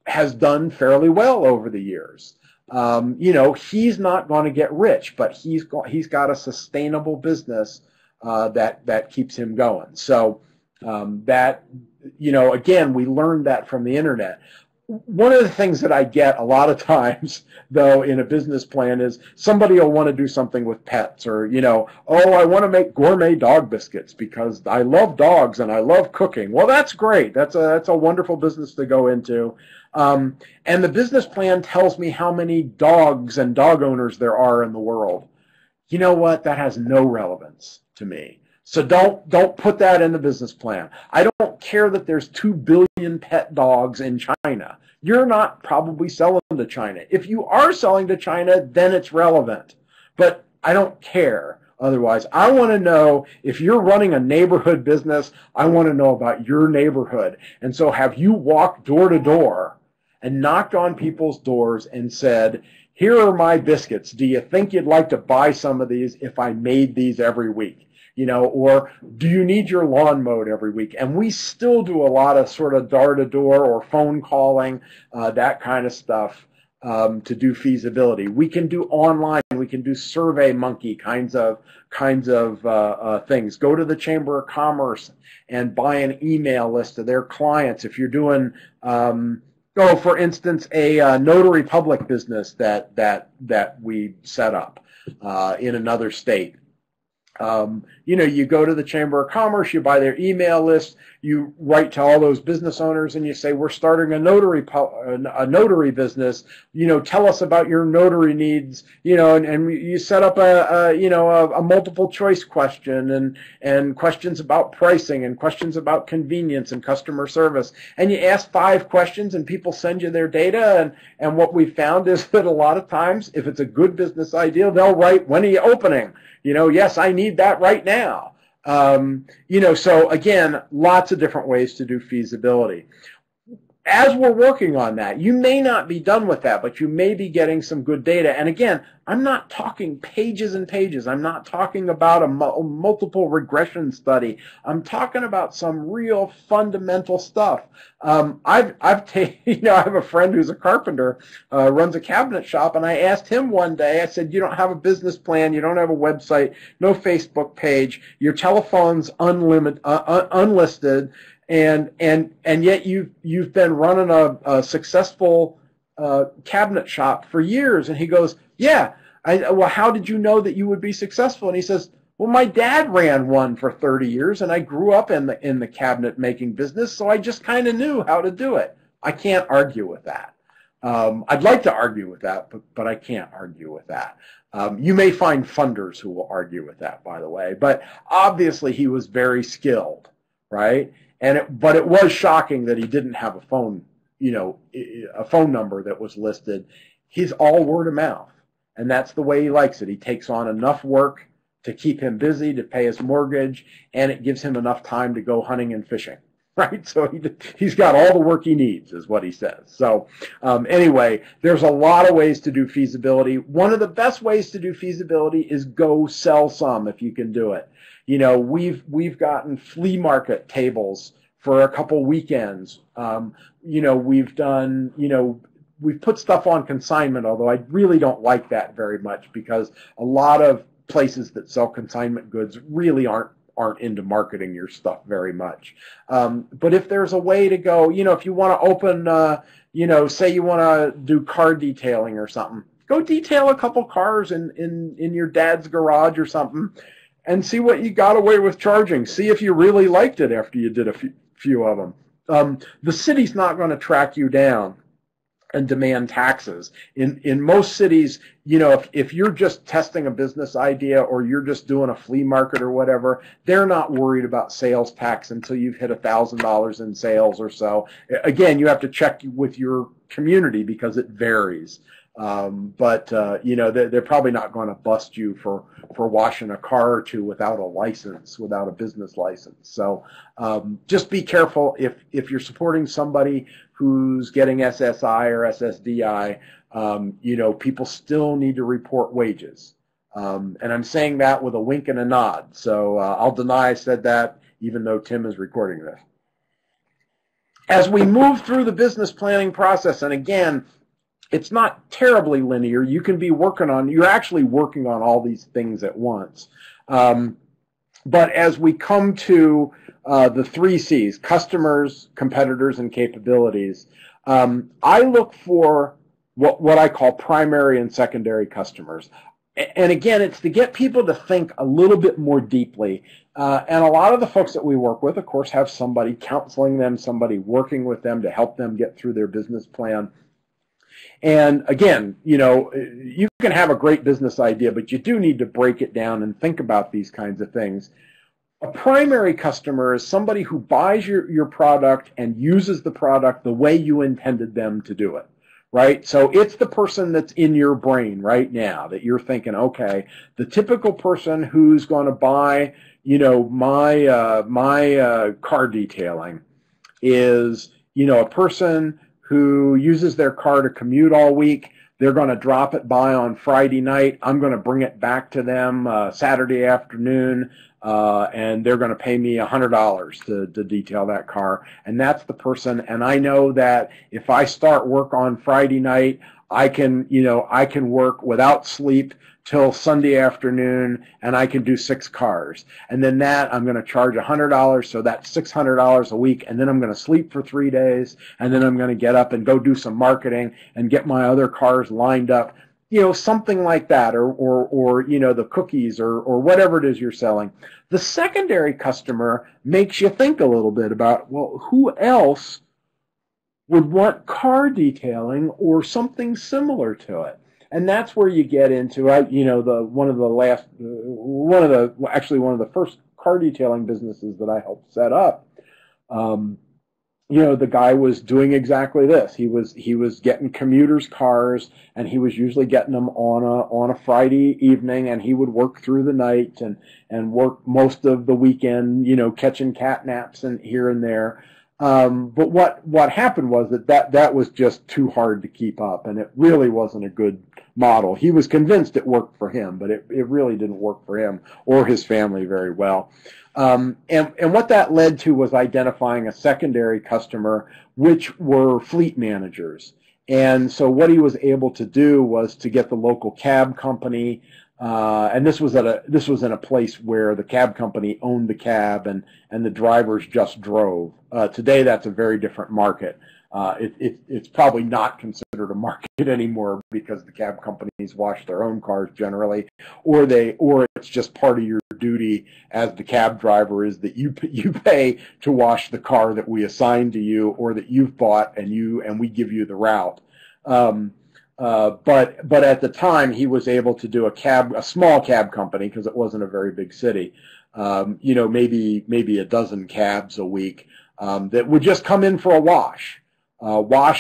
[SPEAKER 1] has done fairly well over the years. You know, he's not going to get rich, but he's got a sustainable business that keeps him going. So that, you know, again, we learned that from the internet. One of the things that I get a lot of times, though, in a business plan is somebody will want to do something with pets, or, you know, oh, I want to make gourmet dog biscuits because I love dogs and I love cooking. Well, that's great. That's a wonderful business to go into. And the business plan tells me how many dogs and dog owners there are in the world. You know what? That has no relevance to me. So don't put that in the business plan. I don't care that there's 2 billion pet dogs in China. You're not probably selling to China. If you are selling to China, then it's relevant. But I don't care otherwise. I want to know, if you're running a neighborhood business, I want to know about your neighborhood. And so have you walked door to door and knocked on people's doors and said, here are my biscuits. Do you think you'd like to buy some of these if I made these every week? You know, or do you need your lawn mowed every week? And we still do a lot of sort of door-to-door or phone calling, that kind of stuff, to do feasibility. We can do online. We can do Survey Monkey kinds of things. Go to the Chamber of Commerce and buy an email list of their clients. If you're doing, for instance, a notary public business that we set up in another state. You know, you go to the Chamber of Commerce, you buy their email list, you write to all those business owners, and you say, we're starting a notary business. You know, tell us about your notary needs. You know, and you set up a multiple choice question and questions about pricing and questions about convenience and customer service. And you ask 5 questions, and people send you their data. And what we found is that a lot of times, if it's a good business idea, they'll write, when are you opening? You know, yes, I need that right now. You know, so again, lots of different ways to do feasibility. as we're working on that, you may not be done with that, but you may be getting some good data. And again, I'm not talking pages and pages. I'm not talking about a multiple regression study. I'm talking about some real fundamental stuff. I've taken, I have a friend who's a carpenter, runs a cabinet shop, and I asked him one day, I said, you don't have a business plan, you don't have a website, no Facebook page, your telephone's unlisted, and yet you've been running a successful cabinet shop for years. And he goes, yeah. Well, how did you know that you would be successful? And he says, well, my dad ran one for 30 years, and I grew up in the cabinet making business, so I just kind of knew how to do it. I can't argue with that. I'd like to argue with that, but I can't argue with that. You may find funders who will argue with that, by the way. But obviously, he was very skilled, right? But it was shocking that he didn't have a phone number that was listed. He's all word of mouth, and that's the way he likes it. He takes on enough work to keep him busy, to pay his mortgage, and it gives him enough time to go hunting and fishing, right? So he's got all the work he needs, is what he says. So anyway, there's a lot of ways to do feasibility. One of the best ways to do feasibility is go sell some if you can do it. We've gotten flea market tables for a couple weekends. We've done, we've put stuff on consignment, although I really don't like that very much because a lot of places that sell consignment goods really aren't into marketing your stuff very much. But if there's a way to go, if you want to open, say you want to do car detailing or something, go detail a couple cars in your dad's garage or something and see what you got away with charging. See if you really liked it after you did a few of them. The city's not going to track you down and demand taxes. In most cities, if you're just testing a business idea or you're just doing a flea market or whatever, they're not worried about sales tax until you've hit $1,000 in sales or so. Again, you have to check with your community because it varies. But they're probably not going to bust you for washing a car or two without a license, without a business license. So just be careful if you're supporting somebody who's getting SSI or SSDI. People still need to report wages. And I'm saying that with a wink and a nod. So I'll deny I said that, even though Tim is recording this. As we move through the business planning process, and again, it's not terribly linear. You can be you're actually working on all these things at once. But as we come to the 3 C's, customers, competitors, and capabilities, I look for what I call primary and secondary customers. And again, it's to get people to think a little bit more deeply. And a lot of the folks that we work with, of course, have somebody counseling them, somebody working with them to help them get through their business plan. And again, you can have a great business idea, but you do need to break it down and think about these kinds of things. A primary customer is somebody who buys your product and uses the product the way you intended them to do it, right? So it's the person that's in your brain right now that you're thinking, okay, the typical person who's going to buy, my car detailing is, a person who uses their car to commute all week. They're going to drop it by on Friday night. I'm going to bring it back to them Saturday afternoon, and they're going to pay me $100 to detail that car. And that's the person. And I know that if I start work on Friday night, I can work without sleep till Sunday afternoon, and I can do 6 cars. And then I'm going to charge $100, so that's $600 a week, and then I'm going to sleep for 3 days, and then I'm going to get up and go do some marketing and get my other cars lined up, something like that, or the cookies or whatever it is you're selling. The secondary customer makes you think a little bit about, well, who else would want car detailing or something similar to it? And that's where you get into, one of the first car detailing businesses that I helped set up. The guy was doing exactly this. He was getting commuters' cars, and he was usually getting them on a Friday evening, and he would work through the night and work most of the weekend, catching cat naps and here and there. But what happened was that was just too hard to keep up, and it really wasn't a good model. He was convinced it worked for him, but it really didn't work for him or his family very well. And what that led to was identifying a secondary customer, which were fleet managers. And so what he was able to do was to get the local cab company, and this was in a place where the cab company owned the cab and the drivers just drove. Today, that's a very different market. It's probably not considered a market anymore because the cab companies wash their own cars generally, or it's just part of your duty as the cab driver is that you pay to wash the car that we assign to you or that you've bought and we give you the route. But at the time he was able to do a small cab company because it wasn't a very big city. Maybe a dozen cabs a week that would just come in for a wash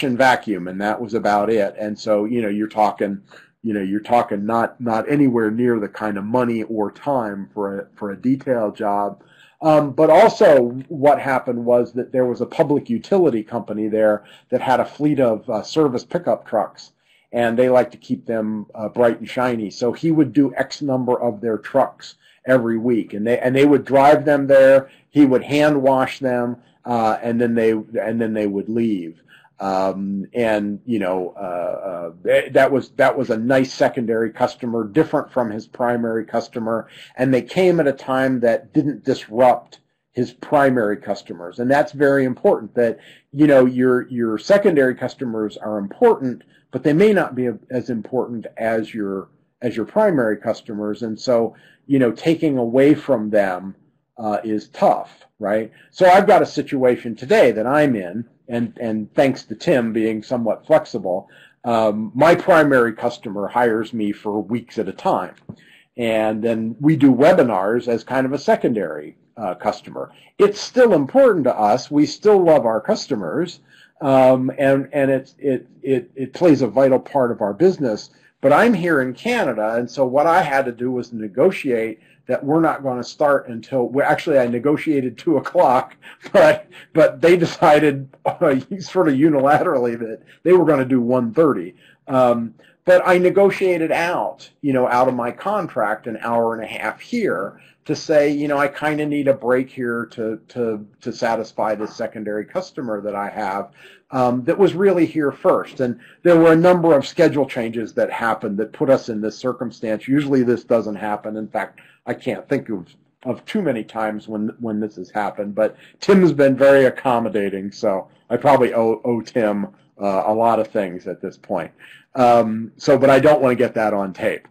[SPEAKER 1] and vacuum, and that was about it. And so you're talking not anywhere near the kind of money or time for a detail job. But also what happened was that there was a public utility company there that had a fleet of service pickup trucks, and they like to keep them bright and shiny. So he would do X number of their trucks every week, and they would drive them there. He would hand wash them, and then they would leave. That was a nice secondary customer, different from his primary customer, and they came at a time that didn't disrupt his primary customers. And that's very important, that your secondary customers are important, but they may not be as important as your primary customers. And so taking away from them is tough, right? So I've got a situation today that I'm in, and thanks to Tim being somewhat flexible, my primary customer hires me for weeks at a time. And then we do webinars as kind of a secondary customer. It's still important to us. We still love our customers, and it plays a vital part of our business. But I'm here in Canada, and so what I had to do was negotiate that we're not going to start until, actually I negotiated 2 o'clock, but they decided sort of unilaterally that they were going to do 1:30. But I negotiated out of my contract an hour and a half here to say, I kind of need a break here to satisfy this secondary customer that I have that was really here first. And there were a number of schedule changes that happened that put us in this circumstance. Usually this doesn't happen. In fact, I can't think of too many times when this has happened. But Tim's been very accommodating, so I probably owe Tim a lot of things at this point. But I don't want to get that on tape.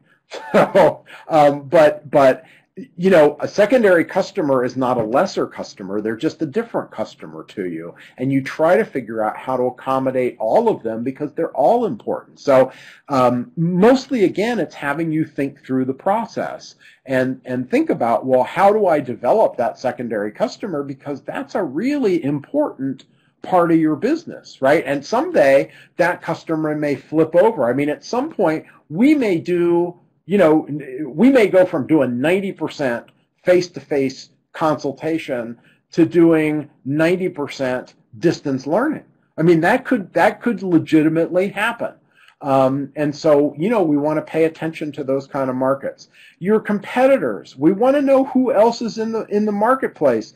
[SPEAKER 1] So, but a secondary customer is not a lesser customer. They're just a different customer to you. And you try to figure out how to accommodate all of them because they're all important. So mostly, again, it's having you think through the process and think about, well, how do I develop that secondary customer? Because that's a really important part of your business, right? And someday that customer may flip over. I mean, at some point, we may go from doing 90% face-to-face consultation to doing 90% distance learning. I mean, that could legitimately happen. And so, we want to pay attention to those kind of markets. Your competitors, we want to know who else is in the marketplace.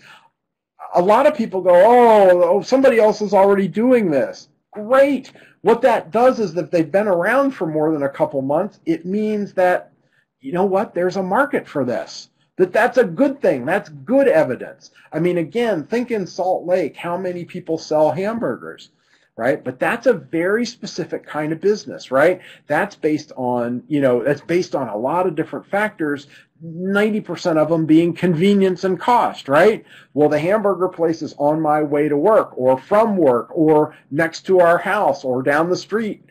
[SPEAKER 1] A lot of people go, oh, somebody else is already doing this. Great. What that does is that if they've been around for more than a couple months, it means that, there's a market for this. That's a good thing. That's good evidence. I mean, again, think in Salt Lake, how many people sell hamburgers, right? But that's a very specific kind of business, right? That's based on, a lot of different factors, 90% of them being convenience and cost, right? Well, the hamburger place is on my way to work or from work or next to our house or down the street.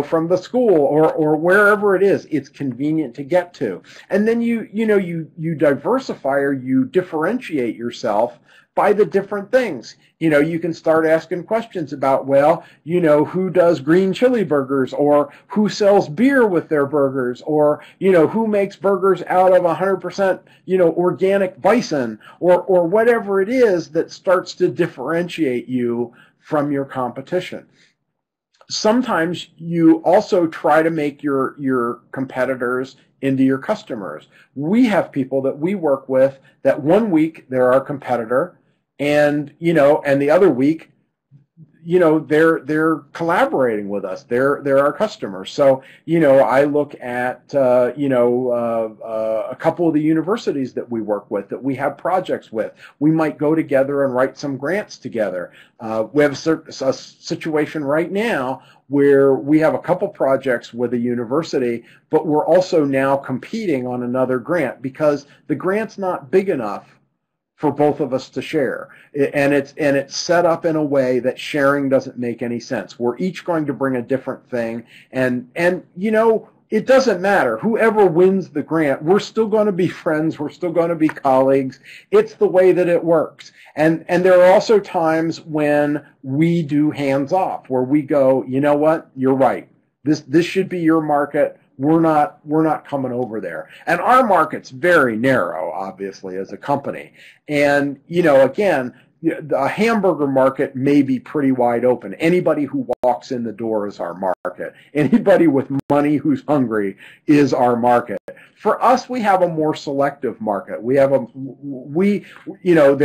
[SPEAKER 1] from the school or wherever it is. It's convenient to get to. And then you diversify, or you differentiate yourself by the different things. You can start asking questions about, well, who does green chili burgers, or who sells beer with their burgers, or, who makes burgers out of 100%, organic bison, or whatever it is that starts to differentiate you from your competition. Sometimes you also try to make your competitors into your customers. We have people that we work with that one week they're our competitor, and the other week, they're collaborating with us. They're our customers. So I look at a couple of the universities that we work with, that we have projects with. We might go together and write some grants together. We have a situation right now where we have a couple projects with a university, but we're also now competing on another grant because the grant's not big enough for both of us to share. And it's set up in a way that sharing doesn't make any sense. We're each going to bring a different thing, and it doesn't matter. Whoever wins the grant, we're still going to be friends, we're still going to be colleagues. It's the way that it works. And there are also times when we do hands off, where we go, you know what, you're right. This should be your market. We're not coming over there. And our market's very narrow, obviously, as a company. And, again, the hamburger market may be pretty wide open. Anybody who walks in the door is our market. Anybody with money who's hungry is our market. For us, we have a more selective market. There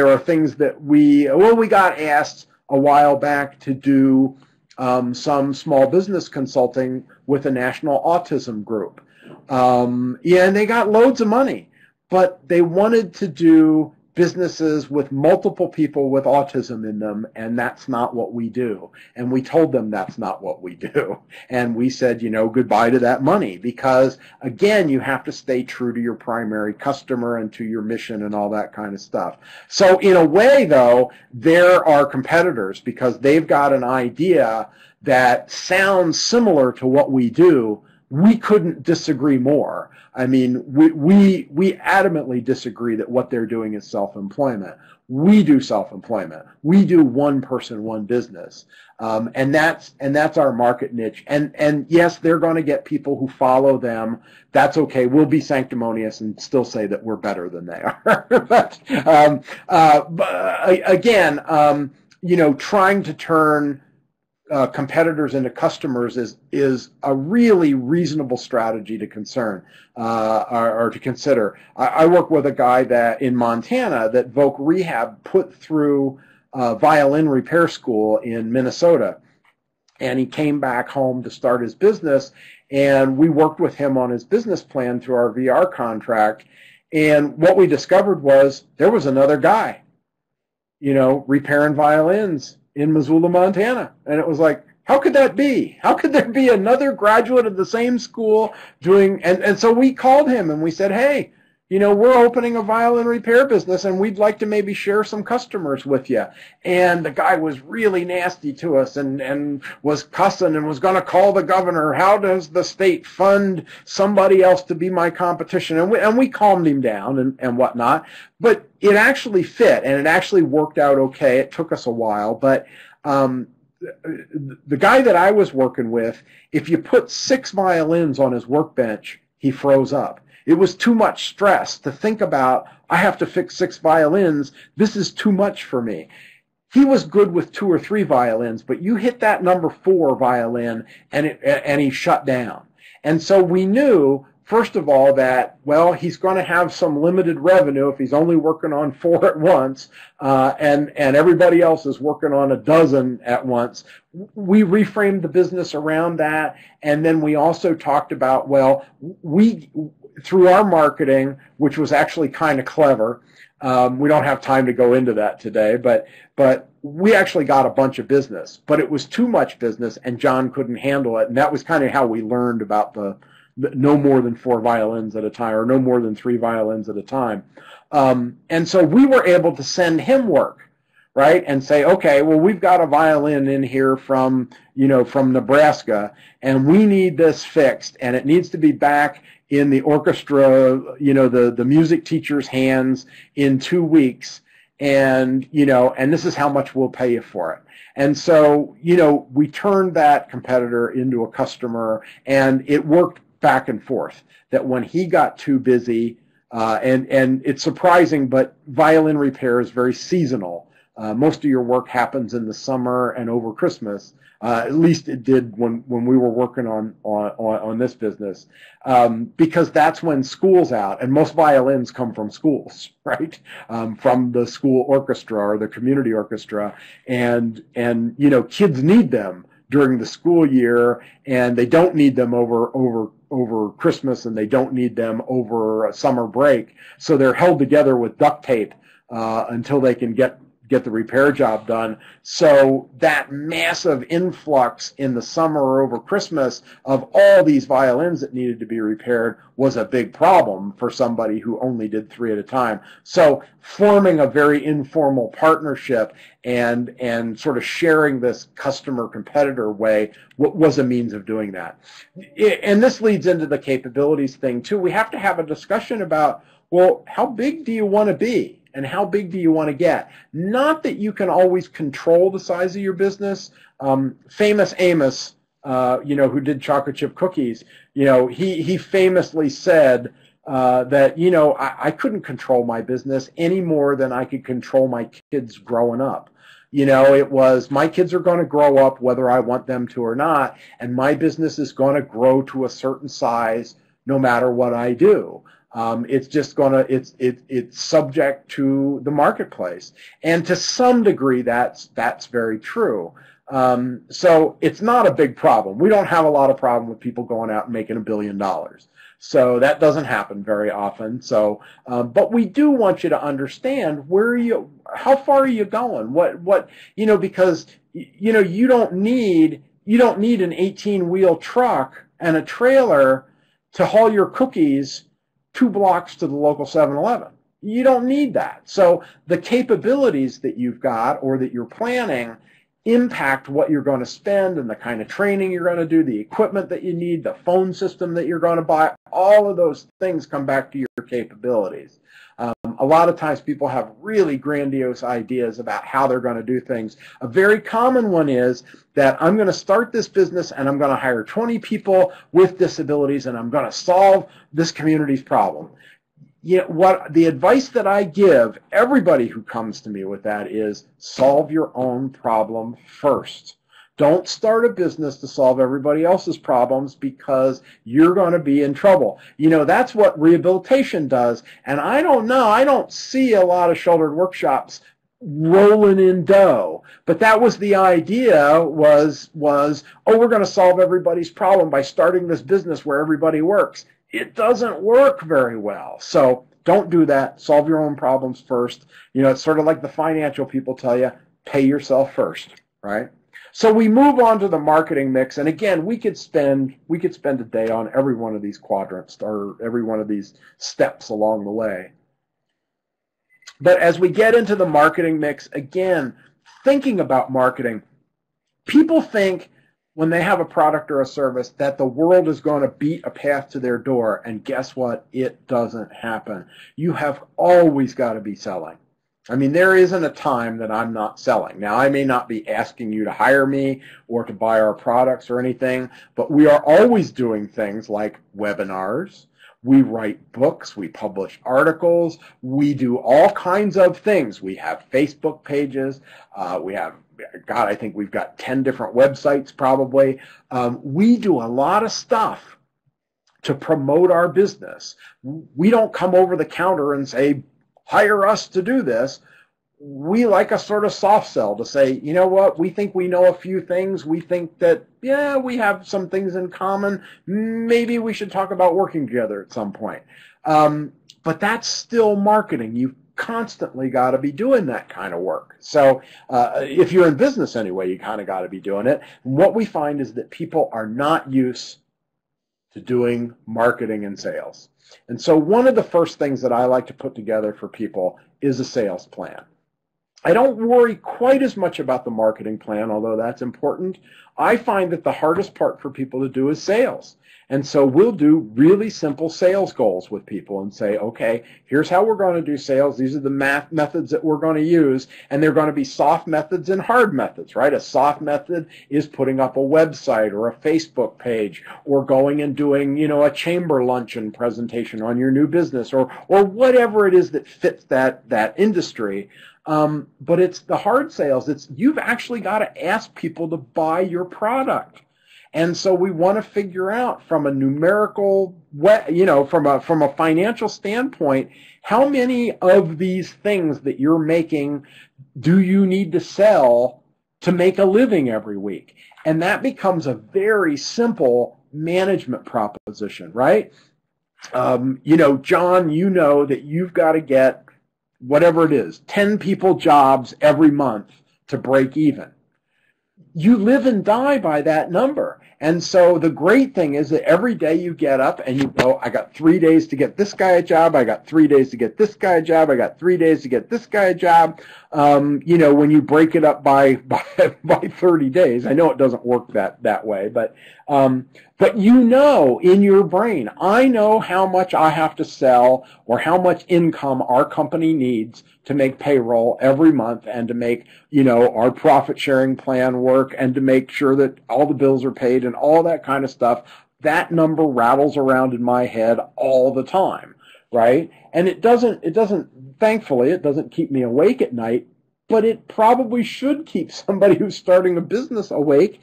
[SPEAKER 1] are things that we got asked a while back to do some small business consulting with a national autism group. And they got loads of money, but they wanted to do businesses with multiple people with autism in them, and that's not what we do. And we told them that's not what we do. And we said, goodbye to that money, because, again, you have to stay true to your primary customer and to your mission and all that kind of stuff. So in a way, though, they're our competitors because they've got an idea that sounds similar to what we do. We couldn't disagree more. I mean, we adamantly disagree that what they're doing is self-employment. We do self-employment. We do one person, one business. And that's our market niche. And yes, they're going to get people who follow them. That's okay. We'll be sanctimonious and still say that we're better than they are. But again, trying to turn competitors into customers is a really reasonable strategy to consider. I work with a guy that in Montana that Voc Rehab put through violin repair school in Minnesota, and he came back home to start his business, and we worked with him on his business plan through our VR contract. And what we discovered was there was another guy, repairing violins in Missoula, Montana. And it was like, how could that be? How could there be another graduate of the same school doing, and so we called him and we said, hey, we're opening a violin repair business and we'd like to maybe share some customers with you. And the guy was really nasty to us and was cussing and was going to call the governor. How does the state fund somebody else to be my competition? And we calmed him down and whatnot. But it actually fit, and it actually worked out okay. It took us a while, but the guy that I was working with, if you put 6 violins on his workbench, he froze up. It was too much stress to think about, I have to fix 6 violins. This is too much for me. He was good with 2 or 3 violins, but you hit that number 4 violin and he shut down. And so we knew, first of all, that, well, he's going to have some limited revenue if he's only working on 4 at once, and everybody else is working on a dozen at once. We reframed the business around that, and then we also talked about, well, through our marketing, which was actually kind of clever, we don't have time to go into that today, but we actually got a bunch of business, but it was too much business, and John couldn't handle it, and that was kind of how we learned about the no more than 4 violins at a time, or no more than 3 violins at a time. And so we were able to send him work right? And say, okay, well, we've got a violin in here from, from Nebraska, and we need this fixed, and it needs to be back in the orchestra, the music teacher's hands in 2 weeks, and, and this is how much we'll pay you for it. And so, we turned that competitor into a customer, and it worked back and forth, that when he got too busy, and it's surprising, but violin repair is very seasonal. Most of your work happens in the summer and over Christmas. At least it did when we were working on this business, because that's when school's out, and most violins come from schools, right? From the school orchestra or the community orchestra, and kids need them during the school year, and they don't need them over Christmas, and they don't need them over a summer break. So they're held together with duct tape until they can get the repair job done. So that massive influx in the summer or over Christmas of all these violins that needed to be repaired was a big problem for somebody who only did 3 at a time. So forming a very informal partnership and sort of sharing this customer competitor way was a means of doing that. And this leads into the capabilities thing too. We have to have a discussion about, well, how big do you want to be? And how big do you want to get? Not that you can always control the size of your business. Famous Amos, who did chocolate chip cookies, he famously said that, I couldn't control my business any more than I could control my kids growing up. It was, my kids are going to grow up whether I want them to or not, and my business is going to grow to a certain size no matter what I do. It's just it's subject to the marketplace. And to some degree, that's very true. So it's not a big problem. We don't have a lot of problem with people going out and making $1 billion. So that doesn't happen very often. So, but we do want you to understand how far are you going? Because, you don't need an 18-wheel truck and a trailer to haul your cookies 2 blocks to the local 7-Eleven. You don't need that. So the capabilities that you've got or that you're planning impact what you're going to spend and the kind of training you're going to do, the equipment that you need, the phone system that you're going to buy. All of those things come back to your capabilities. A lot of times people have really grandiose ideas about how they're going to do things. A very common one is that I'm going to start this business and I'm going to hire 20 people with disabilities and I'm going to solve this community's problem. What the advice that I give everybody who comes to me with that is solve your own problem first. Don't start a business to solve everybody else's problems because you're going to be in trouble. That's what rehabilitation does. And I don't see a lot of shouldered workshops rolling in dough. But that was the idea was, oh, we're going to solve everybody's problem by starting this business where everybody works. It doesn't work very well. So don't do that. Solve your own problems first. It's sort of like the financial people tell you, pay yourself first, right? So we move on to the marketing mix, and again, we could spend a day on every one of these quadrants or every one of these steps along the way. But as we get into the marketing mix, again, thinking about marketing, people think when they have a product or a service that the world is going to beat a path to their door, and guess what? It doesn't happen. You have always got to be selling. I mean, there isn't a time that I'm not selling. Now, I may not be asking you to hire me or to buy our products or anything, but we are always doing things like webinars. We write books. We publish articles. We do all kinds of things. We have Facebook pages. I think we've got 10 different websites probably. We do a lot of stuff to promote our business. We don't come over the counter and say, hire us to do this. We like a sort of soft sell to say, you know what, we think we know a few things. We think that, yeah, we have some things in common. Maybe we should talk about working together at some point. But that's still marketing. You've constantly got to be doing that kind of work. So if you're in business anyway, you kind of got to be doing it. And what we find is that people are not used to doing marketing and sales. And so one of the first things that I like to put together for people is a sales plan. I don't worry quite as much about the marketing plan, although that's important. I find that the hardest part for people to do is sales. And so we'll do really simple sales goals with people and say, okay, here's how we're going to do sales. These are the methods that we're going to use. And they're going to be soft methods and hard methods, right? A soft method is putting up a website or a Facebook page or going and doing, a chamber luncheon presentation on your new business or whatever it is that fits that industry. But it's the hard sales. You've actually got to ask people to buy your product. And so we want to figure out from a numerical, from a financial standpoint, how many of these things that you're making do you need to sell to make a living every week? And that becomes a very simple management proposition, right? John, that you've got to get whatever it is, 10 people jobs every month to break even. You live and die by that number. And so the great thing is that every day you get up and you go, I got 3 days to get this guy a job. I got 3 days to get this guy a job. I got 3 days to get this guy a job. When you break it up by 30 days, I know it doesn't work that way, but in your brain, I know how much I have to sell or how much income our company needs to make payroll every month and to make, our profit sharing plan work and to make sure that all the bills are paid and all that kind of stuff. That number rattles around in my head all the time, right? And thankfully, it doesn't keep me awake at night, but it probably should keep somebody who's starting a business awake,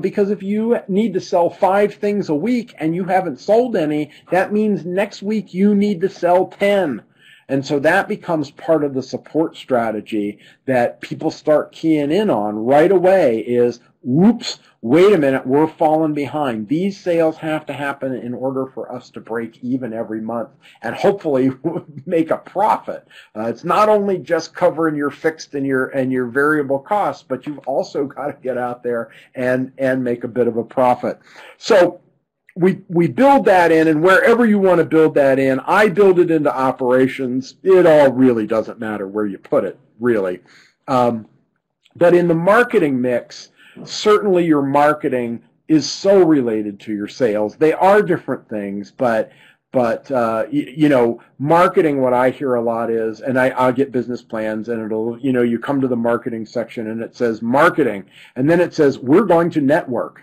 [SPEAKER 1] because if you need to sell 5 things a week and you haven't sold any, that means next week you need to sell 10. And so that becomes part of the support strategy that people start keying in on right away is, whoops, wait a minute, we're falling behind. These sales have to happen in order for us to break even every month and hopefully make a profit. It's not only just covering your fixed and your variable costs, but you've also got to get out there and make a bit of a profit. So we build that in, and wherever you want to build that in, I build it into operations. It all really doesn't matter where you put it, really. But in the marketing mix, certainly your marketing is so related to your sales. They are different things, but marketing, what I hear a lot is, and I'll get business plans and it'll, you come to the marketing section and it says marketing, and then it says, we're going to network.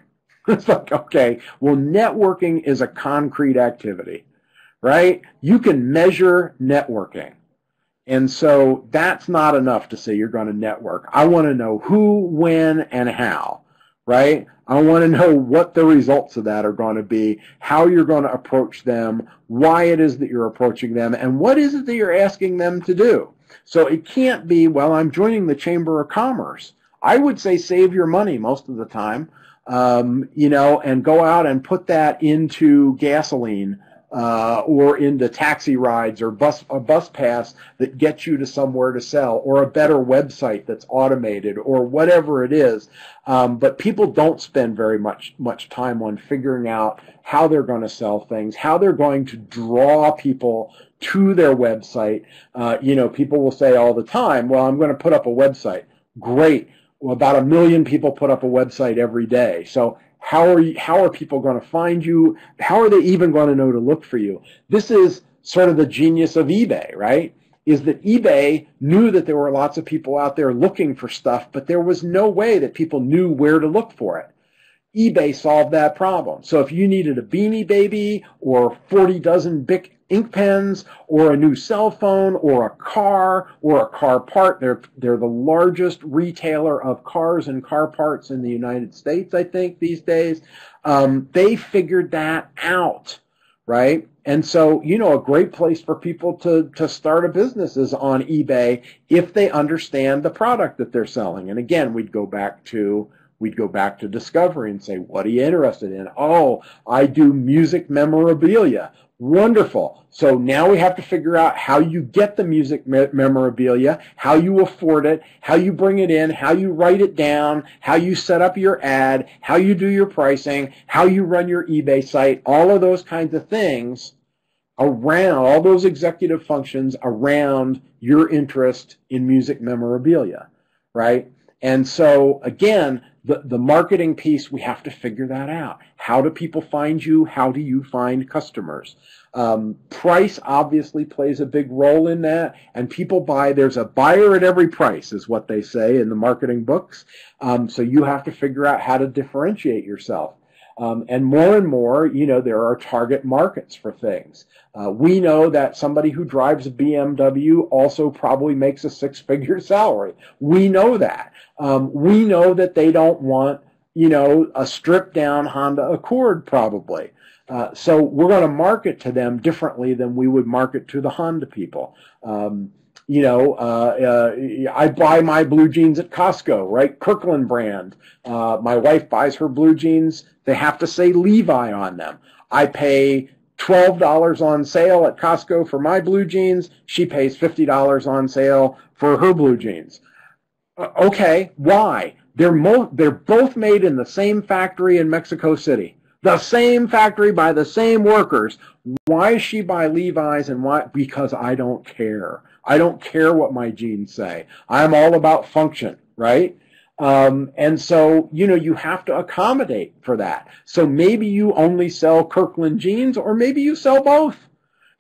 [SPEAKER 1] It's like, okay, well, networking is a concrete activity, right? You can measure networking. And so that's not enough to say you're going to network. I want to know who, when, and how, right? I want to know what the results of that are going to be, how you're going to approach them, why it is that you're approaching them, and what is it that you're asking them to do. So it can't be, well, I'm joining the Chamber of Commerce. I would say save your money most of the time, and go out and put that into gasoline, or into taxi rides or a bus pass that gets you to somewhere to sell, or a better website that's automated, or whatever it is. But people don't spend very much time on figuring out how they're going to sell things, how they're going to draw people to their website. People will say all the time, well, I'm going to put up a website. Great. Well, about 1 million people put up a website every day. So how are people going to find you? How are they even going to know to look for you? This is sort of the genius of eBay, right? Is that eBay knew that there were lots of people out there looking for stuff, but there was no way that people knew where to look for it. eBay solved that problem. So if you needed a Beanie Baby or 40 dozen Bic ink pens or a new cell phone or a car part, they're the largest retailer of cars and car parts in the United States, I think, these days. They figured that out, right? And so, a great place for people to start a business is on eBay if they understand the product that they're selling. And again, we'd go back to discovery and say, what are you interested in? Oh, I do music memorabilia. Wonderful. So now we have to figure out how you get the music memorabilia, how you afford it, how you bring it in, how you write it down, how you set up your ad, how you do your pricing, how you run your eBay site, all of those kinds of things. around all those executive functions around your interest in music memorabilia, right? And so again, the marketing piece, we have to figure that out. How do people find you? How do you find customers? Price obviously plays a big role in that, and people buy, there's a buyer at every price is what they say in the marketing books. So you have to figure out how to differentiate yourself. And more, there are target markets for things. We know that somebody who drives a BMW also probably makes a six-figure salary. We know that. We know that they don't want, a stripped-down Honda Accord probably. So we're going to market to them differently than we would market to the Honda people. I buy my blue jeans at Costco, right? Kirkland brand. My wife buys her blue jeans. They have to say Levi on them. I pay $12 on sale at Costco for my blue jeans. She pays $50 on sale for her blue jeans. Okay, why? They're both made in the same factory in Mexico City. The same factory by the same workers. Why does she buy Levi's and why? Because I don't care. I don't care what my jeans say. I'm all about function, right? And so, you have to accommodate for that. So maybe you only sell Kirkland jeans, or maybe you sell both.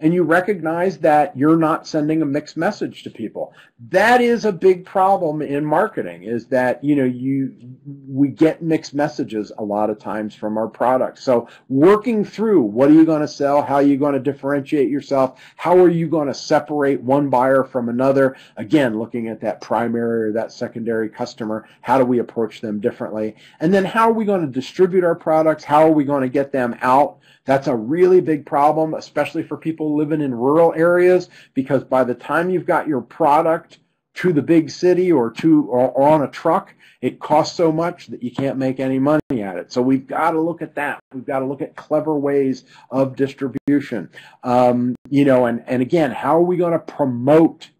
[SPEAKER 1] And you recognize that you're not sending a mixed message to people. That is a big problem in marketing, is that, we get mixed messages a lot of times from our products. So working through, what are you going to sell? How are you going to differentiate yourself? How are you going to separate one buyer from another? Again, looking at that primary or that secondary customer, how do we approach them differently? And then how are we going to distribute our products? How are we going to get them out? That's a really big problem, especially for people living in rural areas, because by the time you've got your product to the big city or on a truck, it costs so much that you can't make any money at it. So we've got to look at that. We've got to look at clever ways of distribution. And again, how are we going to promote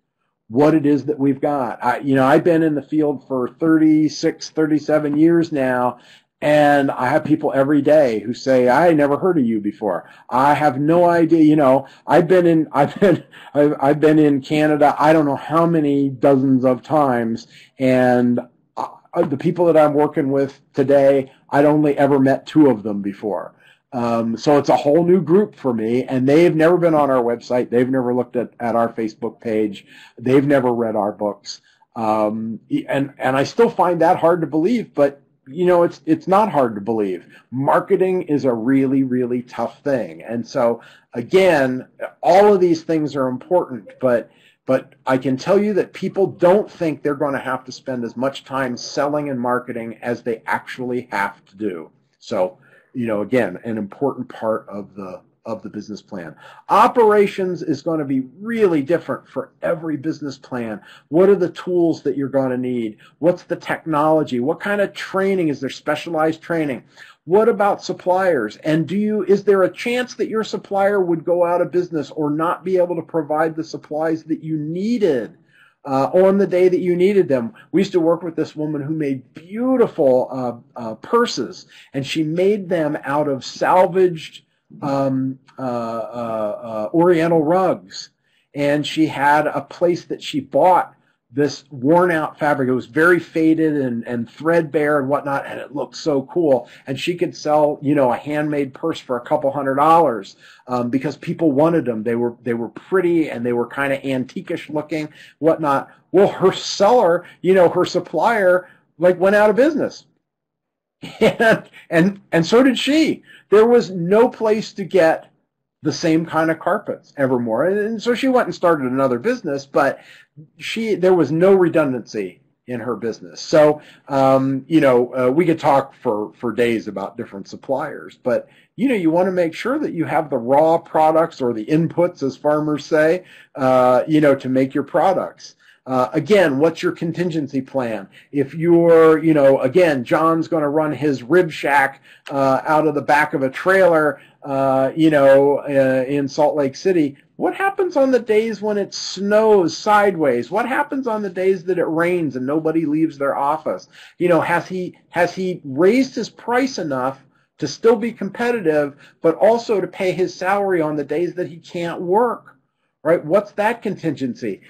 [SPEAKER 1] what it is that we've got? I've been in the field for 36, 37 years now. And I have people every day who say, I never heard of you before. I have no idea. I've been in Canada, I don't know how many dozens of times. And the people that I'm working with today, I'd only ever met two of them before. So it's a whole new group for me, and they've never been on our website. They've never looked at our Facebook page. They've never read our books. And I still find that hard to believe, but it's not hard to believe. Marketing is a really, really tough thing. And so, again, all of these things are important, but I can tell you that people don't think they're going to have to spend as much time selling and marketing as they actually have to do. So, again, an important part of the business plan. Operations is going to be really different for every business plan. What are the tools that you're going to need? What's the technology? What kind of training? Is there specialized training? What about suppliers? And is there a chance that your supplier would go out of business or not be able to provide the supplies that you needed on the day that you needed them? We used to work with this woman who made beautiful purses, and she made them out of salvaged Oriental rugs, and she had a place that she bought this worn out fabric. It was very faded and threadbare and whatnot, and it looked so cool. And she could sell, a handmade purse for a couple $100 because people wanted them. They were pretty and they were kind of antiquish looking, whatnot. Well, her seller, her supplier, went out of business. And so did she. There was no place to get the same kind of carpets evermore. And so she went and started another business, but there was no redundancy in her business. So, we could talk for days about different suppliers, but, you want to make sure that you have the raw products or the inputs, as farmers say, to make your products. Again, what's your contingency plan? If you're, again, John's going to run his rib shack out of the back of a trailer, in Salt Lake City, what happens on the days when it snows sideways? What happens on the days that it rains and nobody leaves their office? Has he raised his price enough to still be competitive, but also to pay his salary on the days that he can't work, right? What's that contingency?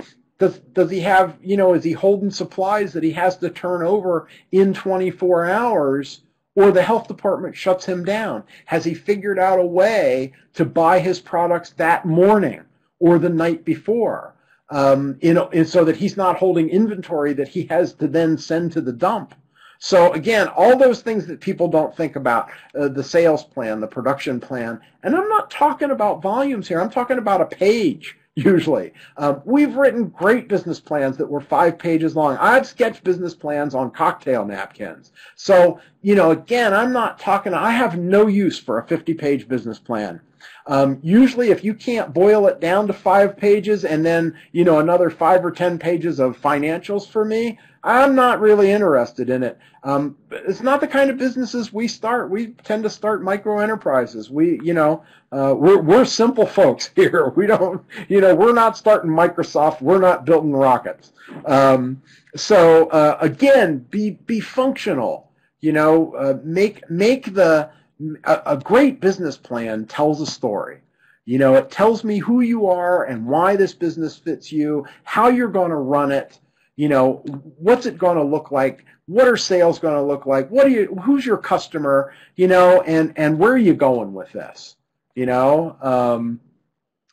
[SPEAKER 1] Does he have, is he holding supplies that he has to turn over in 24 hours, or the health department shuts him down? Has he figured out a way to buy his products that morning or the night before, and so that he's not holding inventory that he has to then send to the dump? So again, all those things that people don't think about, the sales plan, the production plan, and I'm not talking about volumes here. I'm talking about a page. Usually. We've written great business plans that were 5 pages long. I've sketched business plans on cocktail napkins. So, again, I'm not talking, I have no use for a 50-page business plan. Usually if you can't boil it down to 5 pages and then, another 5 or 10 pages of financials for me, I'm not really interested in it. It's not the kind of businesses we start. We tend to start micro enterprises. We're simple folks here. We don't, we're not starting Microsoft. We're not building rockets. Again, be functional. Make a great business plan tells a story. It tells me who you are and why this business fits you, how you're going to run it. What's it going to look like? What are sales going to look like? Who's your customer? And where are you going with this?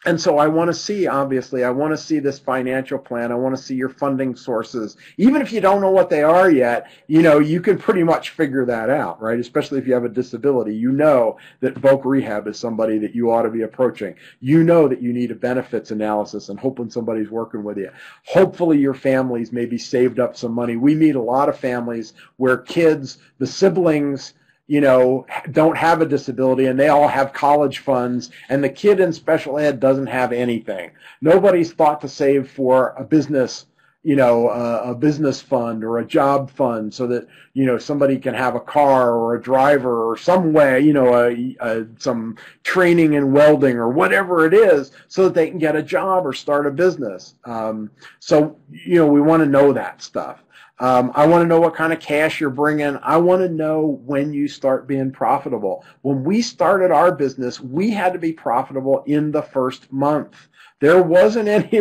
[SPEAKER 1] And so I want to see, obviously, I want to see this financial plan. I want to see your funding sources. Even if you don't know what they are yet, you can pretty much figure that out, right? Especially if you have a disability. You know that Voc Rehab is somebody that you ought to be approaching. You know that you need a benefits analysis and hoping somebody's working with you. Hopefully your families maybe saved up some money. We meet a lot of families where kids, the siblings, don't have a disability and they all have college funds, and the kid in special ed doesn't have anything. Nobody's thought to save for a business, a business fund or a job fund so that, somebody can have a car or a driver or some way, some training in welding or whatever it is so that they can get a job or start a business. We want to know that stuff. I want to know what kind of cash you're bringing. I want to know when you start being profitable. When we started our business, we had to be profitable in the first month. There wasn't any,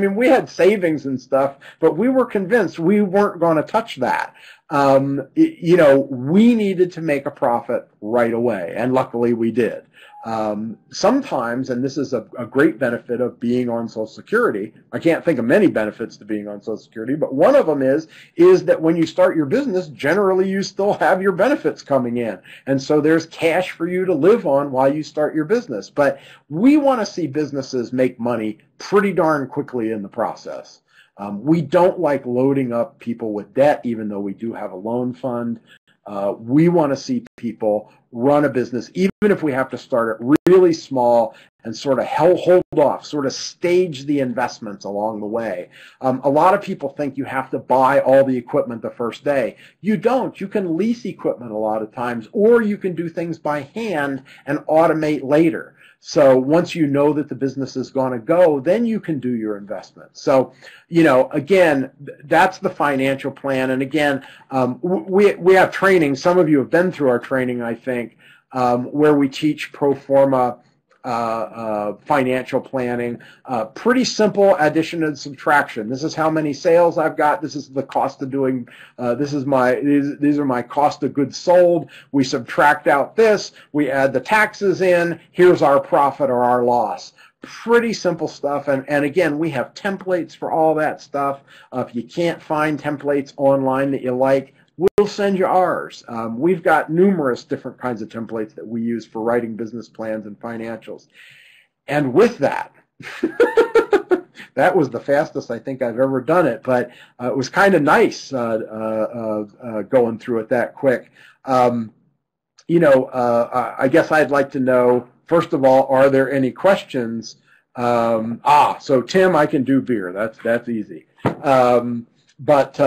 [SPEAKER 1] we had savings and stuff, but we were convinced we weren't going to touch that. We needed to make a profit right away, and luckily we did. Sometimes, and this is a great benefit of being on Social Security, I can't think of many benefits to being on Social Security, but one of them is that when you start your business, generally you still have your benefits coming in. And so there's cash for you to live on while you start your business. But we want to see businesses make money pretty darn quickly in the process. We don't like loading up people with debt, even though we do have a loan fund. We want to see people run a business, even if we have to start it really small and sort of hold off, sort of stage the investments along the way. A lot of people think you have to buy all the equipment the first day. You don't. You can lease equipment a lot of times, or you can do things by hand and automate later. So once you know that the business is going to go, then you can do your investment. So, again, that's the financial plan. And again, we have training. Some of you have been through our training, I think, where we teach pro forma financial planning. Pretty simple addition and subtraction. This is how many sales I've got. This is the cost of doing, these are my cost of goods sold. We subtract out this. We add the taxes in. Here's our profit or our loss. Pretty simple stuff. And again, we have templates for all that stuff. If you can't find templates online that you like, we'll send you ours. We've got numerous different kinds of templates that we use for writing business plans and financials. And with that, that was the fastest I think I've ever done it, but it was kind of nice going through it that quick. I guess I'd like to know, first of all, are there any questions? So Tim, I can do beer. That's easy. But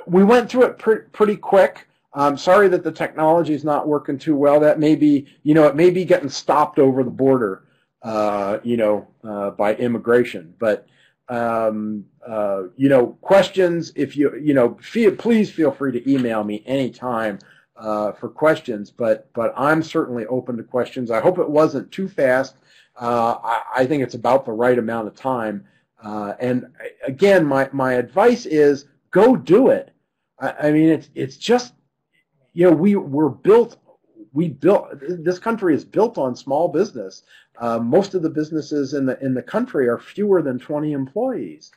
[SPEAKER 1] we went through it pretty quick. I'm sorry that the technology is not working too well. That may be, it may be getting stopped over the border, by immigration. But, questions, if please feel free to email me anytime. for questions, but I'm certainly open to questions. I hope it wasn't too fast. I think it's about the right amount of time. And again, my advice is go do it. I mean, it's just, you know, we built this country is built on small business. Most of the businesses in the country are fewer than 20 employees.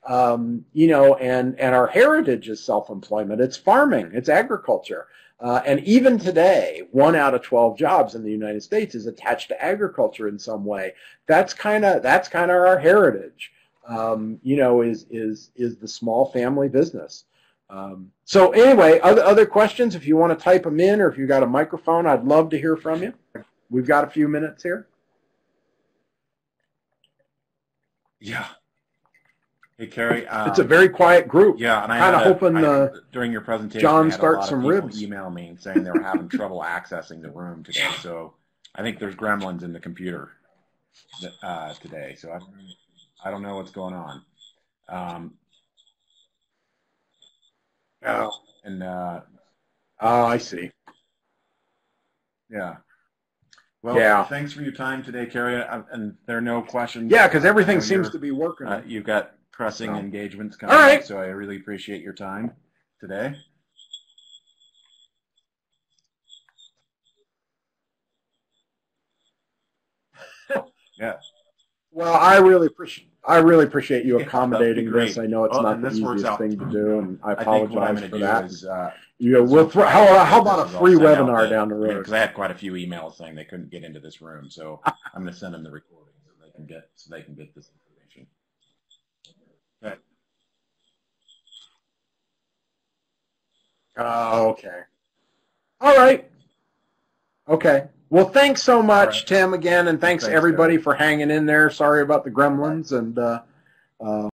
[SPEAKER 1] You know, and our heritage is self-employment. It's farming. It's agriculture. And even today, 1 out of 12 jobs in the United States is attached to agriculture in some way. That's kind of our heritage. You know, is the small family business. So anyway, other questions, if you want to type them in, or if you've got a microphone, I'd love to hear from you. We've got a few minutes here.
[SPEAKER 2] Yeah. Hey, Cary.
[SPEAKER 1] It's a very quiet group.
[SPEAKER 2] Yeah, and
[SPEAKER 1] kind of hoping
[SPEAKER 2] during your presentation,
[SPEAKER 1] John
[SPEAKER 2] I had
[SPEAKER 1] starts
[SPEAKER 2] a lot
[SPEAKER 1] some
[SPEAKER 2] of people
[SPEAKER 1] ribs.
[SPEAKER 2] email me saying they were having trouble accessing the room today. So I think there's gremlins in the computer today. So I don't know what's going on.
[SPEAKER 1] Oh.
[SPEAKER 2] And
[SPEAKER 1] I see.
[SPEAKER 2] Yeah. Well,
[SPEAKER 1] yeah.
[SPEAKER 2] Thanks for your time today, Cary. And there are no questions.
[SPEAKER 1] Yeah, because everything seems to be working.
[SPEAKER 2] You've got pressing engagements coming up, so I really appreciate your time today. Yeah.
[SPEAKER 1] Well, I really appreciate you accommodating this. I know it's not the easiest thing to do, and I apologize for that. How about a free webinar down the road?
[SPEAKER 2] Because I had quite a few emails saying they couldn't get into this room, so I'm going to send them the recording so they can get this information. Okay.
[SPEAKER 1] Okay. All right. Okay. Well, thanks so much, Tim, again, and thanks everybody for hanging in there. Sorry about the gremlins, and